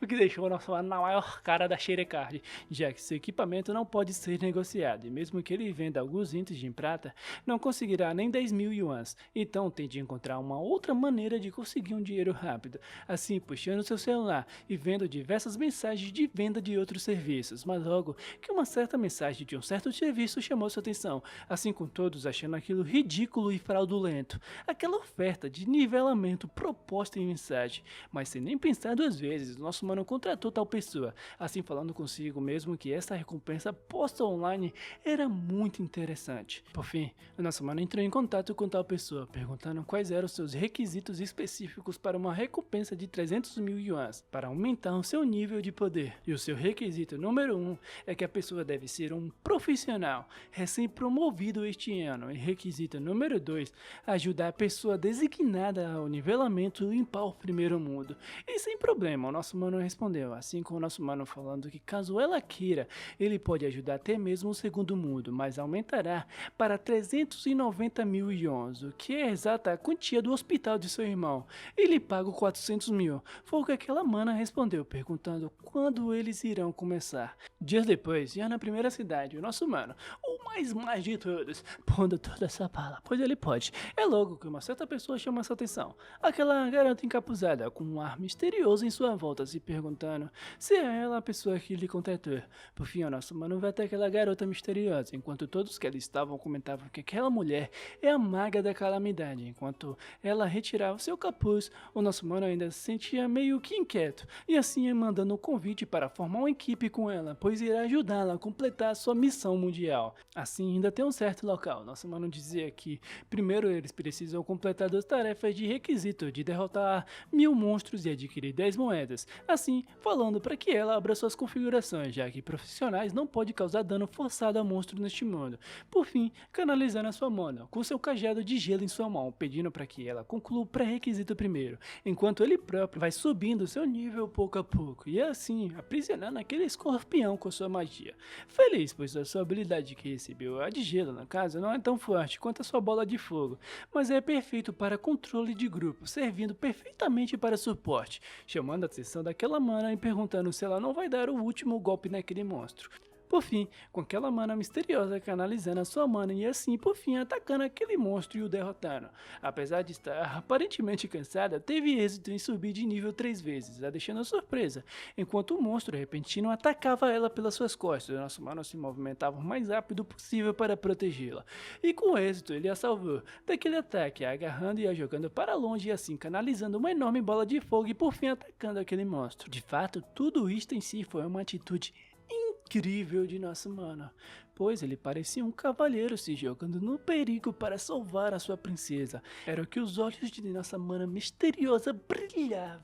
O que deixou o nosso mano na maior cara da Xerecard, já que seu equipamento não pode ser negociado, e mesmo que ele venda alguns itens de prata, não conseguirá nem 10 mil yuans, então tem de encontrar uma outra maneira de conseguir um dinheiro rápido, assim puxando seu celular e vendo diversas mensagens de venda de outros serviços, mas logo que uma certa mensagem de um certo serviço chamou sua atenção, assim com todos achando aquilo ridículo e fraudulento, aquela oferta de nivelamento proposta em mensagem, mas sem nem pensar duas vezes, nosso mano contratou tal pessoa, assim falando consigo mesmo que essa recompensa posta online era muito interessante. Por fim, o nosso mano entrou em contato com tal pessoa, perguntando quais eram os seus requisitos específicos para uma recompensa de 300 mil yuans, para aumentar o seu nível de poder. E o seu requisito número 1 é que a pessoa deve ser um profissional, recém-promovido este ano, e requisito número 2, ajudar a pessoa designada ao nivelamento limpar o primeiro mundo, e sem problema problema, o nosso mano respondeu, assim como o nosso mano falando que caso ela queira, ele pode ajudar até mesmo o segundo mundo, mas aumentará para 390 mil ions, o que é a exata quantia do hospital de seu irmão. Ele paga 400 mil, foi o que aquela mana respondeu, perguntando quando eles irão começar. Dias depois, já na primeira cidade, o nosso mano, o mais de todos, pondo toda essa bala, pois ele pode. É logo que uma certa pessoa chama sua atenção. Aquela garota encapuzada, com um ar misterioso em sua volta, se perguntando se é ela a pessoa que lhe contratou. Por fim, o nosso mano vai até aquela garota misteriosa, enquanto todos que ali estavam comentavam que aquela mulher é a maga da calamidade. Enquanto ela retirava seu capuz, o nosso mano ainda se sentia meio que inquieto, e assim mandando um convite para formar uma equipe com ela, pois irá ajudá-la a completar sua missão mundial. Assim, ainda tem um certo local. Nosso mano dizia que primeiro eles precisam completar 2 tarefas de requisito de derrotar 1000 monstros e adquirir 10 moedas. Assim, falando para que ela abra suas configurações, já que profissionais não podem causar dano forçado a monstro neste mundo. Por fim, canalizando a sua mana, com seu cajado de gelo em sua mão, pedindo para que ela conclua o pré-requisito primeiro, enquanto ele próprio vai subindo seu nível pouco a pouco, e assim, aprisionando aquele escorpião com sua magia. Feliz, pois a sua habilidade que recebeu, a de gelo no caso, não é tão forte quanto a sua bola de fogo, mas é perfeito para controle de grupo, servindo perfeitamente para suporte, chamando a atenção daquela mana e perguntando se ela não vai dar o último golpe naquele monstro. Por fim, com aquela mana misteriosa canalizando a sua mana e assim, por fim, atacando aquele monstro e o derrotando. Apesar de estar aparentemente cansada, teve êxito em subir de nível 3 vezes, a deixando surpresa, enquanto o monstro repentino atacava ela pelas suas costas. O nosso mano se movimentava o mais rápido possível para protegê-la, e com êxito ele a salvou daquele ataque, a agarrando e a jogando para longe e assim canalizando uma enorme bola de fogo e por fim atacando aquele monstro. De fato, tudo isto em si foi uma atitude incrível de nosso mano, pois ele parecia um cavalheiro se jogando no perigo para salvar a sua princesa. Era o que os olhos de nossa mana misteriosa brilhavam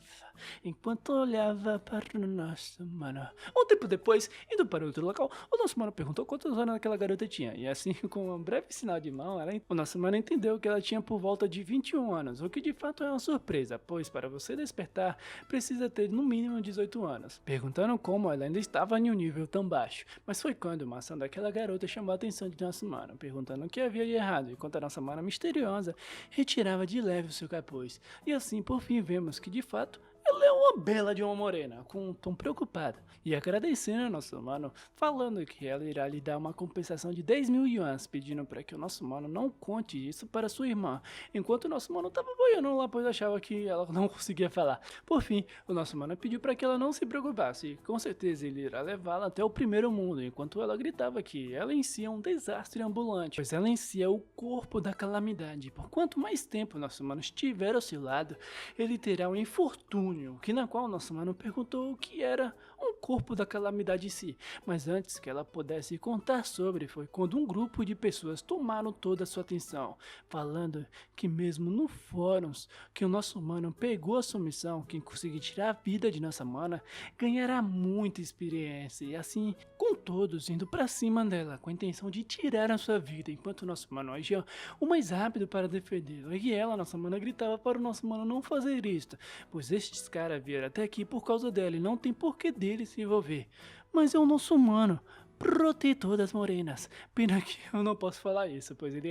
enquanto olhava para o nosso mano. Um tempo depois, indo para outro local, o nosso mano perguntou quantos anos aquela garota tinha, e assim, com um breve sinal de mão, o nosso mano entendeu que ela tinha por volta de 21 anos, o que de fato é uma surpresa, pois para você despertar, precisa ter no mínimo 18 anos. Perguntando como ela ainda estava em um nível tão baixo, mas foi quando uma ação daquela garota chamou a atenção de nosso mano, perguntando o que havia de errado, enquanto a nossa mana misteriosa retirava de leve o seu capuz. E assim, por fim, vemos que de fato ela é uma bela de uma morena, com um tom preocupado, e agradecendo ao nosso mano, falando que ela irá lhe dar uma compensação de 10 mil yuans, pedindo para que o nosso mano não conte isso para sua irmã, enquanto o nosso mano estava boiando lá, pois achava que ela não conseguia falar. Por fim, o nosso mano pediu para que ela não se preocupasse, e com certeza ele irá levá-la até o primeiro mundo, enquanto ela gritava que ela em si é um desastre ambulante, pois ela em si é o corpo da calamidade. Por quanto mais tempo nosso mano estiver ao seu lado, ele terá um infortúnio, que na qual nosso mano perguntou o que era um corpo da calamidade em si, mas antes que ela pudesse contar sobre, foi quando um grupo de pessoas tomaram toda a sua atenção, falando que mesmo no fóruns que o nosso mano pegou a sua missão, quem conseguir tirar a vida de nossa mana, ganhará muita experiência, e assim, com todos indo pra cima dela, com a intenção de tirar a sua vida, enquanto o nosso mano agia o mais rápido para defendê-la, e ela, nossa mana, gritava para o nosso mano não fazer isto, pois estes caras vieram até aqui por causa dela e não tem porquê dele se envolver. Mas é o nosso mano, protetor das morenas. Pena que eu não posso falar isso, pois ele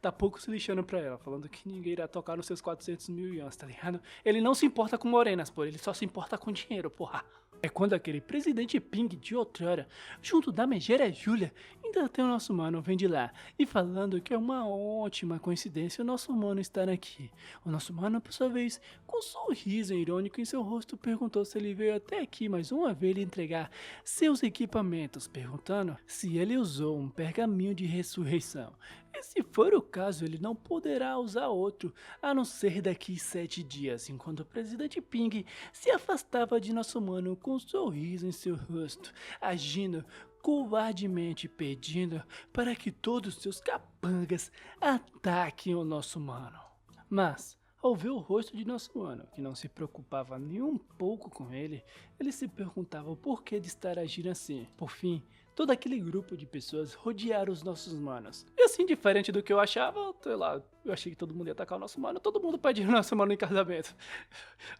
tá pouco se lixando pra ela, falando que ninguém irá tocar nos seus 400 mil yuans, tá ligado? Ele não se importa com morenas, pô, ele só se importa com dinheiro, porra. É quando aquele presidente Ping de outrora, junto da megera Júlia, ainda tem o nosso mano vem de lá, e falando que é uma ótima coincidência o nosso mano estar aqui. O nosso mano, por sua vez, com um sorriso irônico em seu rosto, perguntou se ele veio até aqui mais uma vez lhe entregar seus equipamentos, perguntando se ele usou um pergaminho de ressurreição. E se for o caso, ele não poderá usar outro, a não ser daqui 7 dias, enquanto o presidente Ping se afastava de nosso mano com um sorriso em seu rosto, agindo covardemente, pedindo para que todos seus capangas ataquem o nosso mano. Mas, ao ver o rosto de nosso mano, que não se preocupava nem um pouco com ele, ele se perguntava o porquê de estar agindo assim. Por fim, todo aquele grupo de pessoas rodearam os nossos manos. E assim, diferente do que eu achava, sei lá, Eu achei que todo mundo ia atacar o nosso mano, todo mundo pedindo o nosso mano em casamento.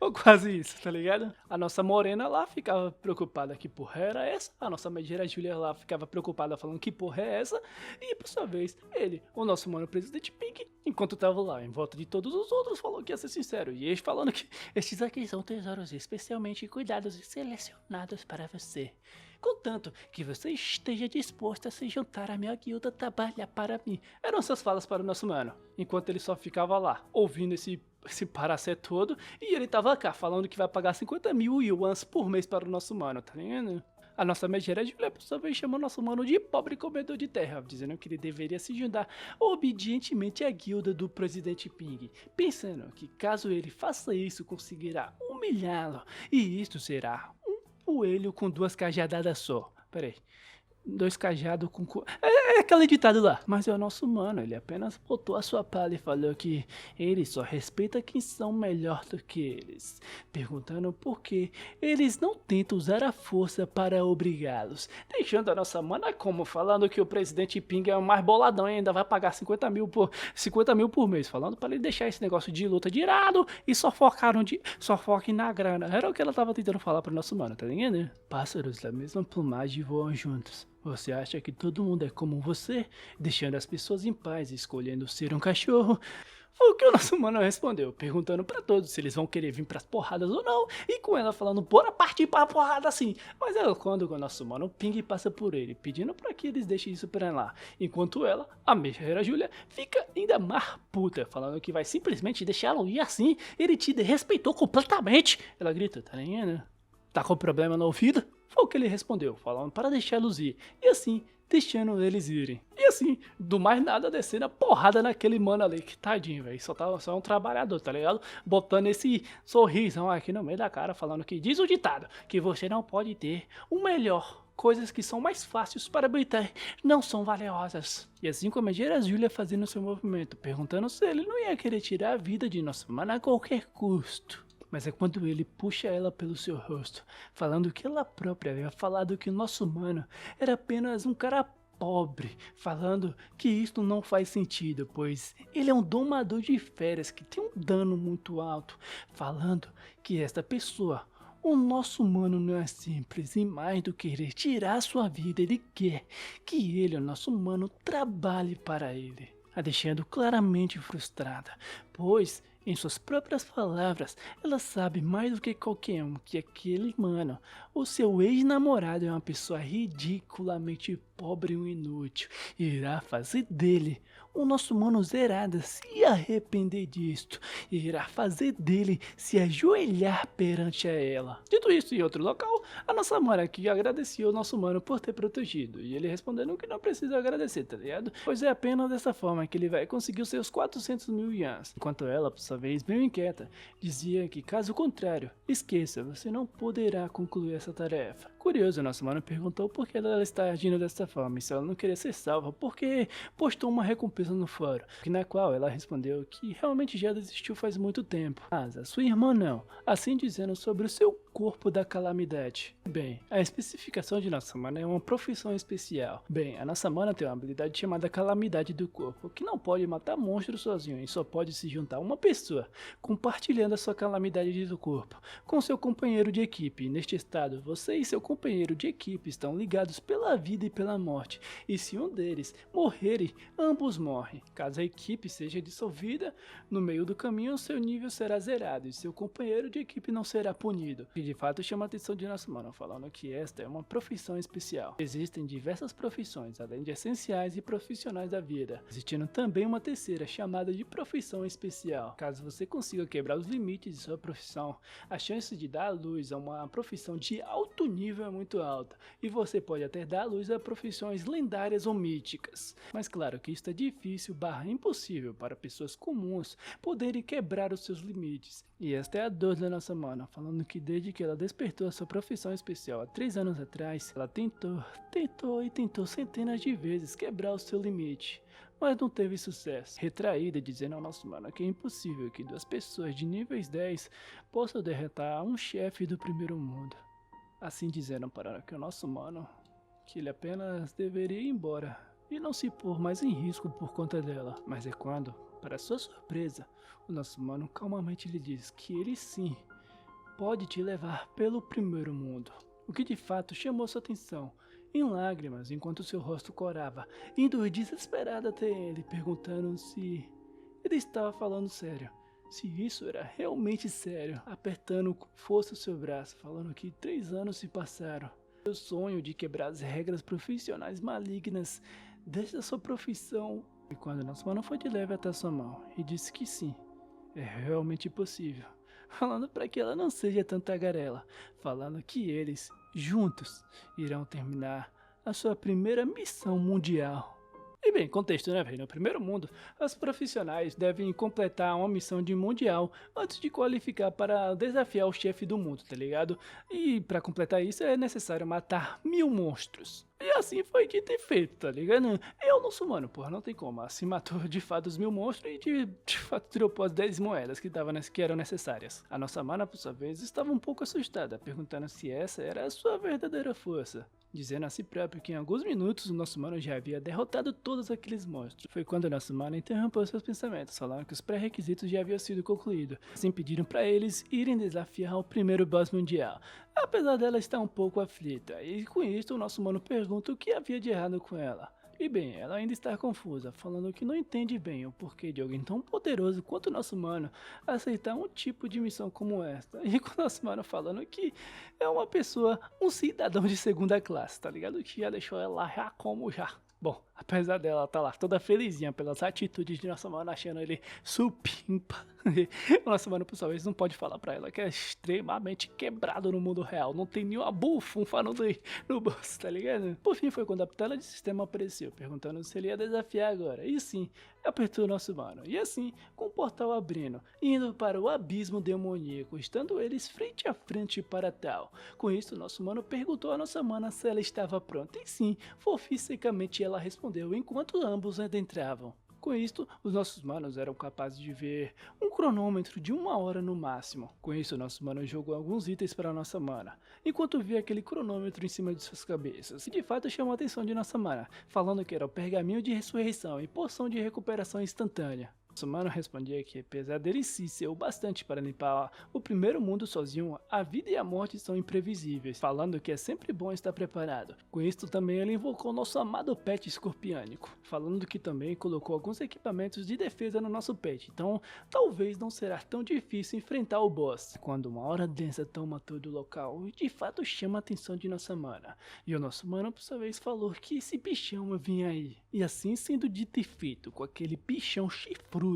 Ou quase isso, tá ligado? A nossa morena lá ficava preocupada, que porra era essa? A nossa megera Júlia lá ficava preocupada, falando que porra é essa? E por sua vez, ele, o nosso mano presidente Pink, enquanto tava lá em volta de todos os outros, falou que ia ser sincero. E eles falando que estes aqui são tesouros especialmente cuidados e selecionados para você. Contanto que você esteja disposto a se juntar à minha guilda, trabalhar para mim. Eram essas falas para o nosso mano. Enquanto ele só ficava lá, ouvindo esse paracé todo. E ele tava cá, falando que vai pagar 50 mil yuans por mês para o nosso mano, tá ligado? A nossa megera Júlia, por sua vez, chamou nosso mano de pobre comedor de terra, dizendo que ele deveria se juntar obedientemente à guilda do presidente Ping, pensando que caso ele faça isso, conseguirá humilhá-lo, e isto será coelho com 2 cajadadas só. Pera aí. 2 cajados com... É aquele ditado lá. Mas é o nosso mano. Ele apenas botou a sua palha e falou que ele só respeita quem são melhor do que eles. Perguntando por que eles não tentam usar a força para obrigá-los. Deixando a nossa mana como? Falando que o presidente Ping é o mais boladão e ainda vai pagar 50 mil por mês. Falando para ele deixar esse negócio de luta de irado e só foquem na grana. Era o que ela tava tentando falar pro nosso mano, tá ligado? Pássaros da mesma plumagem voam juntos. Você acha que todo mundo é como você, deixando as pessoas em paz, escolhendo ser um cachorro? Foi o que o nosso mano respondeu, perguntando pra todos se eles vão querer vir pras porradas ou não, e com ela falando, bora partir pra porrada assim. Mas é quando o nosso mano Ping passa por ele, pedindo pra que eles deixem isso pra lá. Enquanto ela, a megera Júlia, fica ainda mais puta, falando que vai simplesmente deixá-lo ir assim, ele te desrespeitou completamente. Ela grita, tá ligado? Tá com problema no ouvido? Foi o que ele respondeu, falando para deixá-los ir, e assim, deixando eles irem. E assim, do mais nada, descendo a porrada naquele mano ali, que tadinho, velho, só um trabalhador, tá ligado? Botando esse sorrisão aqui no meio da cara, falando que diz o ditado, que você não pode ter o melhor. Coisas que são mais fáceis para obter não são valiosas. E assim como a megera Júlia fazendo seu movimento, perguntando se ele não ia querer tirar a vida de nosso mano a qualquer custo. Mas é quando ele puxa ela pelo seu rosto, falando que ela própria havia falado que o nosso mano era apenas um cara pobre, falando que isto não faz sentido, pois ele é um domador de feras que tem um dano muito alto, falando que esta pessoa, o nosso mano, não é simples e mais do que querer tirar sua vida, ele quer que ele, o nosso mano, trabalhe para ele, a deixando claramente frustrada, pois em suas próprias palavras, ela sabe mais do que qualquer um que aquele mano, o seu ex-namorado, é uma pessoa ridiculamente pobre e um inútil, e irá fazer dele o nosso mano zerada se arrepender disto, e irá fazer dele se ajoelhar perante a ela. Dito isso, em outro local, a nossa mãe aqui agradeceu o nosso mano por ter protegido, e ele respondendo que não precisa agradecer, tá ligado? Pois é apenas dessa forma que ele vai conseguir os seus 400 mil yuans, enquanto ela, por sua vez, meio inquieta, dizia que caso contrário, esqueça, você não poderá concluir essa tarefa. Curioso, nosso mano perguntou por que ela está agindo dessa forma, e se ela não queria ser salva, porque postou uma recompensa no fórum, na qual ela respondeu que realmente já desistiu faz muito tempo, mas a sua irmã não, assim dizendo sobre o seu corpo da calamidade. Bem, a especificação de nossa mana é uma profissão especial. Bem, a nossa mana tem uma habilidade chamada calamidade do corpo, que não pode matar monstros sozinho e só pode se juntar a uma pessoa, compartilhando a sua calamidade do corpo com seu companheiro de equipe. Neste estado, você e seu companheiro de equipe estão ligados pela vida e pela morte, e se um deles morrerem, ambos morrem. Caso a equipe seja dissolvida, no meio do caminho seu nível será zerado e seu companheiro de equipe não será punido. E de fato chama a atenção de nosso mano, falando que esta é uma profissão especial. Existem diversas profissões, além de essenciais e profissionais da vida, existindo também uma terceira chamada de profissão especial. Caso você consiga quebrar os limites de sua profissão, a chance de dar à luz a uma profissão de alto nível é muito alta, e você pode até dar à luz a profissões lendárias ou míticas. Mas claro que isso é difícil / impossível para pessoas comuns poderem quebrar os seus limites. E esta é a dor da nossa mana, falando que desde que ela despertou a sua profissão especial há 3 anos atrás, ela tentou centenas de vezes quebrar o seu limite, mas não teve sucesso. Retraída, dizendo ao nosso mano que é impossível que 2 pessoas de níveis 10 possam derrotar um chefe do primeiro mundo. Assim dizendo para que o nosso mano que ele apenas deveria ir embora e não se pôr mais em risco por conta dela. Mas é quando Para sua surpresa, o nosso mano calmamente lhe diz que ele sim pode te levar pelo primeiro mundo, o que de fato chamou sua atenção. Em lágrimas, enquanto seu rosto corava, indo desesperado até ele, perguntando se ele estava falando sério, se isso era realmente sério, apertando com força o seu braço, falando que 3 anos se passaram. Seu sonho de quebrar as regras profissionais malignas desta sua profissão. E quando nosso mano foi de leve até sua mão e disse que sim, é realmente possível, falando para que ela não seja tão tagarela, falando que eles, juntos, irão terminar a sua primeira missão mundial. E bem, contexto, né, velho? No primeiro mundo, os profissionais devem completar uma missão de mundial antes de qualificar para desafiar o chefe do mundo, tá ligado? E para completar isso é necessário matar 1000 monstros. E assim foi dito e feito, tá ligado? Eu não sou humano, porra, não tem como. Assim matou de fato os 1000 monstros e de fato dropou as 10 moedas que eram necessárias. A nossa mana, por sua vez, estava um pouco assustada, perguntando se essa era a sua verdadeira força. Dizendo a si próprio que em alguns minutos o nosso mano já havia derrotado todos aqueles monstros. Foi quando o nosso mano interrompeu seus pensamentos, falando que os pré-requisitos já haviam sido concluídos. Assim pediram para eles irem desafiar o primeiro boss mundial. Apesar dela estar um pouco aflita, e com isso o nosso mano pergunta o que havia de errado com ela. E bem, ela ainda está confusa, falando que não entende bem o porquê de alguém tão poderoso quanto o nosso mano aceitar um tipo de missão como esta. E com o nosso mano falando que é uma pessoa, um cidadão de segunda classe, tá ligado? Que já deixou ela já como já. Bom, apesar dela tá lá toda felizinha pelas atitudes de nosso mano, achando ele supimpa, o nosso mano, por sua vez, não pode falar pra ela que é extremamente quebrado no mundo real. Não tem nenhuma bufunfa no bolso, tá ligado? Por fim, foi quando a tela de sistema apareceu, perguntando se ele ia desafiar agora. E sim, apertou o nosso mano. E assim, com o portal abrindo, indo para o abismo demoníaco, estando eles frente a frente para tal. Com isso, nosso mano perguntou à nossa mana se ela estava pronta. E sim, fofisticamente ela respondeu enquanto ambos adentravam. Com isto, os nossos manos eram capazes de ver um cronômetro de 1 hora no máximo. Com isso, nosso mano jogou alguns itens para nossa mana, enquanto via aquele cronômetro em cima de suas cabeças. E de fato chamou a atenção de nossa mana, falando que era o pergaminho de ressurreição e poção de recuperação instantânea. Nosso mano respondia que, apesar dele sim ser o bastante para limpar o primeiro mundo sozinho, a vida e a morte são imprevisíveis, falando que é sempre bom estar preparado. Com isto também ele invocou nosso amado pet escorpiânico, falando que também colocou alguns equipamentos de defesa no nosso pet, então talvez não será tão difícil enfrentar o boss. Quando uma aura densa toma todo o local e de fato chama a atenção de nossa mana, e o nosso mano por sua vez falou que esse bichão vinha aí. E assim sendo dito e feito, com aquele bichão chifrudo,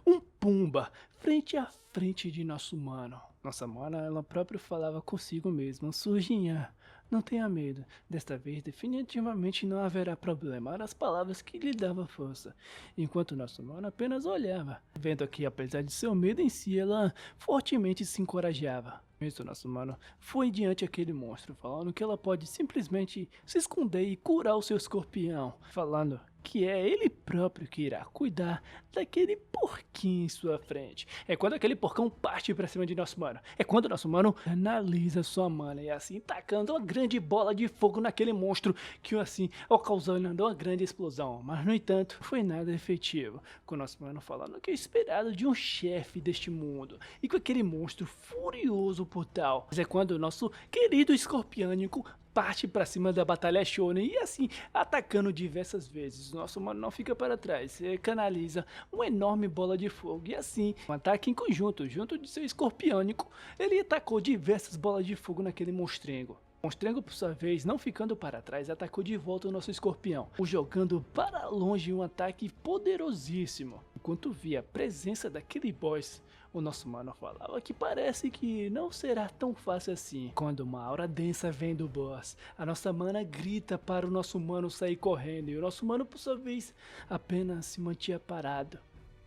um pumba, frente a frente de nosso mano. Nossa mana, ela própria falava consigo mesma, surginha, não tenha medo, desta vez definitivamente não haverá problema, eram as palavras que lhe davam força, enquanto nosso mano apenas olhava, vendo que apesar de seu medo em si, ela fortemente se encorajava. Isso, nosso mano foi diante aquele monstro, falando que ela pode simplesmente se esconder e curar o seu escorpião, falando que é ele próprio que irá cuidar daquele porquinho em sua frente. É quando aquele porcão parte pra cima de nosso mano. É quando nosso mano analisa sua mana e assim tacando uma grande bola de fogo naquele monstro que assim ocasionando uma grande explosão. Mas no entanto, foi nada efetivo. Com nosso mano falando que é esperado de um chefe deste mundo. E com aquele monstro furioso por tal. Mas é quando o nosso querido escorpiânico parte pra cima da batalha shonen e assim atacando diversas vezes. Nosso mano não fica para trás, ele canaliza uma enorme bola de fogo e assim, um ataque em conjunto, junto de seu escorpiônico, ele atacou diversas bolas de fogo naquele monstrengo. O monstrengo, por sua vez, não ficando para trás, atacou de volta o nosso escorpião, o jogando para longe um ataque poderosíssimo. Enquanto via a presença daquele boss, o nosso mano falava que parece que não será tão fácil assim. Quando uma aura densa vem do boss, a nossa mana grita para o nosso mano sair correndo e o nosso mano, por sua vez, apenas se mantinha parado,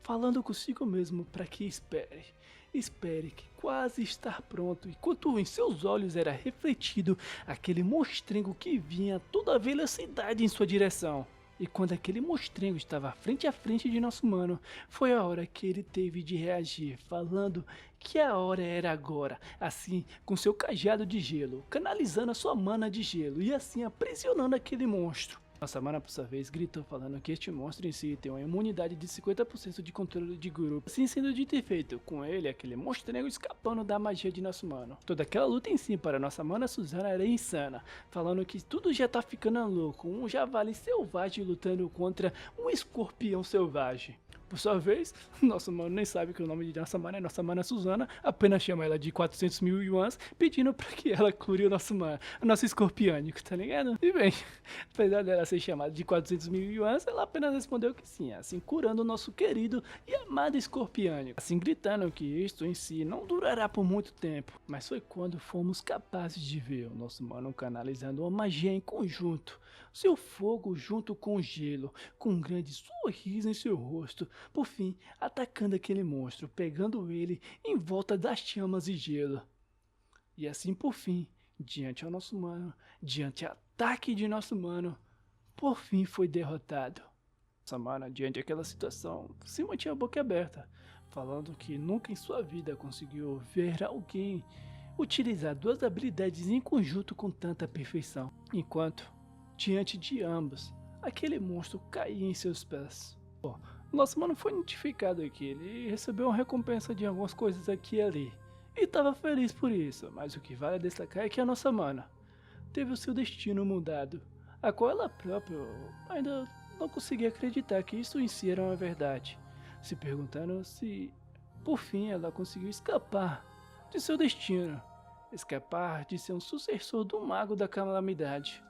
falando consigo mesmo para que espere que quase está pronto, enquanto em seus olhos era refletido aquele monstrengo que vinha a toda velocidade em sua direção. E quando aquele monstrengo estava frente a frente de nosso mano, foi a hora que ele teve de reagir, falando que a hora era agora, assim, com seu cajado de gelo, canalizando a sua mana de gelo e assim aprisionando aquele monstro. Nossa mana, por sua vez, gritou falando que este monstro em si tem uma imunidade de 50% de controle de grupo. Assim sendo dito e feito, com ele, aquele monstrengo escapando da magia de nosso mano. Toda aquela luta em si para nossa mana Suzana era insana, falando que tudo já tá ficando louco, um javali selvagem lutando contra um escorpião selvagem. Por sua vez, nosso mano nem sabe que o nome de nossa mana é nossa mana Suzana, apenas chama ela de 400 mil yuans, pedindo pra que ela cure o nosso escorpiânico, tá ligado? E bem, apesar dela ser chamada de 400 mil yuans, ela apenas respondeu que sim, assim curando o nosso querido e amado escorpiânico, assim gritando que isto em si não durará por muito tempo, mas foi quando fomos capazes de ver o nosso mano canalizando uma magia em conjunto, seu fogo junto com o gelo, com um grande sorriso em seu rosto, por fim, atacando aquele monstro, pegando ele em volta das chamas e gelo. E assim por fim, diante ao nosso mano, diante ao ataque de nosso mano, por fim foi derrotado. Nossa mana, diante daquela situação, se mantinha a boca aberta, falando que nunca em sua vida conseguiu ver alguém utilizar duas habilidades em conjunto com tanta perfeição, enquanto, diante de ambos, aquele monstro caía em seus pés. Nosso mano foi notificado aqui, ele recebeu uma recompensa de algumas coisas aqui e ali, e estava feliz por isso, mas o que vale destacar é que a nossa mana teve o seu destino mudado, a qual ela própria ainda não conseguia acreditar que isso em si era uma verdade, se perguntando se, por fim, ela conseguiu escapar de seu destino, escapar de ser um sucessor do Mago da Calamidade.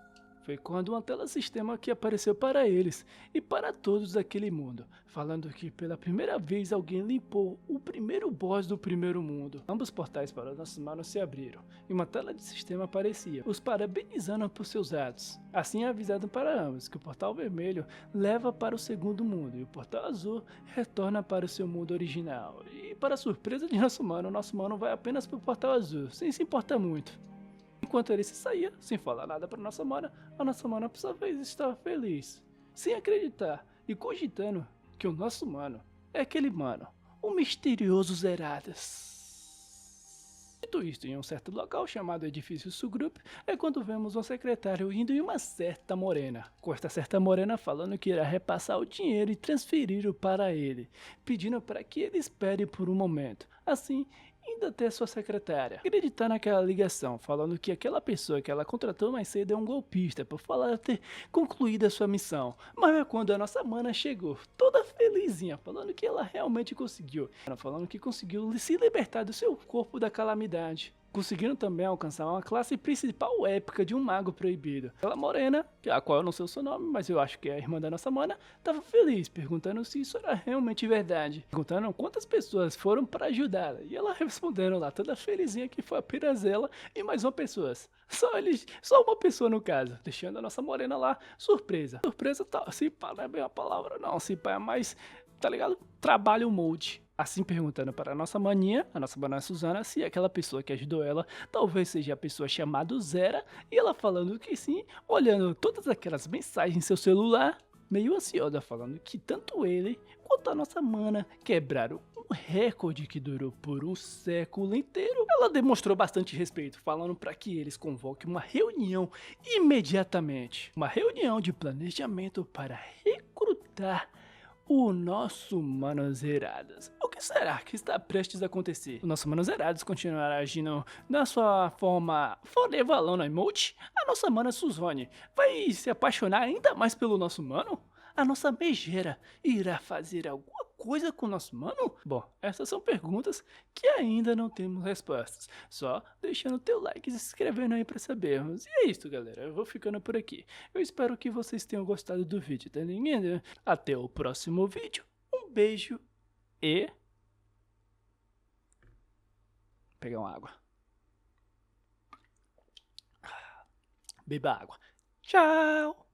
Foi quando uma tela sistema que apareceu para eles e para todos daquele mundo, falando que pela primeira vez alguém limpou o primeiro boss do primeiro mundo. Ambos portais para os nossos manos se abriram e uma tela de sistema aparecia, os parabenizando por seus atos. Assim é avisado para ambos que o portal vermelho leva para o segundo mundo e o portal azul retorna para o seu mundo original. E para surpresa de nosso mano vai apenas para o portal azul, sem se importar muito. Enquanto ele se saía, sem falar nada para nossa mana, a nossa mana por sua vez estava feliz, sem acreditar e cogitando que o nosso mano é aquele mano, o misterioso Zeradas. Dito isto, em um certo local chamado Edifício Sugrup, é quando vemos um secretário indo em uma certa morena, com esta certa morena falando que irá repassar o dinheiro e transferi-lo para ele, pedindo para que ele espere por um momento, assim indo até sua secretária, acreditar naquela ligação, falando que aquela pessoa que ela contratou mais cedo é um golpista, por falar ter concluído a sua missão. Mas é quando a nossa mana chegou, toda felizinha, falando que ela realmente conseguiu, falando que conseguiu se libertar do seu corpo da calamidade. Conseguiram também alcançar uma classe principal épica de um mago proibido. Aquela morena, a qual eu não sei o seu nome, mas eu acho que é a irmã da nossa mana, estava feliz, perguntando se isso era realmente verdade. Perguntando quantas pessoas foram para ajudá-la. E ela respondendo lá, toda felizinha, que foi apenas ela e mais uma pessoa. Só uma pessoa no caso, deixando a nossa morena lá surpresa. Surpresa tá, se pá, não é bem a palavra não, se pá é mais, tá ligado? Trabalho molde. Assim perguntando para a nossa maninha Suzana, se aquela pessoa que ajudou ela talvez seja a pessoa chamada Zera, e ela falando que sim, olhando todas aquelas mensagens em seu celular, meio ansiosa, falando que tanto ele quanto a nossa mana quebraram um recorde que durou por um século inteiro. Ela demonstrou bastante respeito, falando para que eles convoquem uma reunião imediatamente, uma reunião de planejamento para recrutar o nosso Mano Zeradas. O que será que está prestes a acontecer? O nosso Mano Zeradas continuará agindo na sua forma forevalona emote? A nossa mana Suzone vai se apaixonar ainda mais pelo nosso mano? A nossa megera irá fazer alguma coisa com o nosso mano? Bom, essas são perguntas que ainda não temos respostas. Só deixando teu like e se inscrevendo aí pra sabermos. E é isso, galera. Eu vou ficando por aqui. Eu espero que vocês tenham gostado do vídeo, tá ligado? Até o próximo vídeo. Um beijo e... Vou pegar uma água. Beba água. Tchau!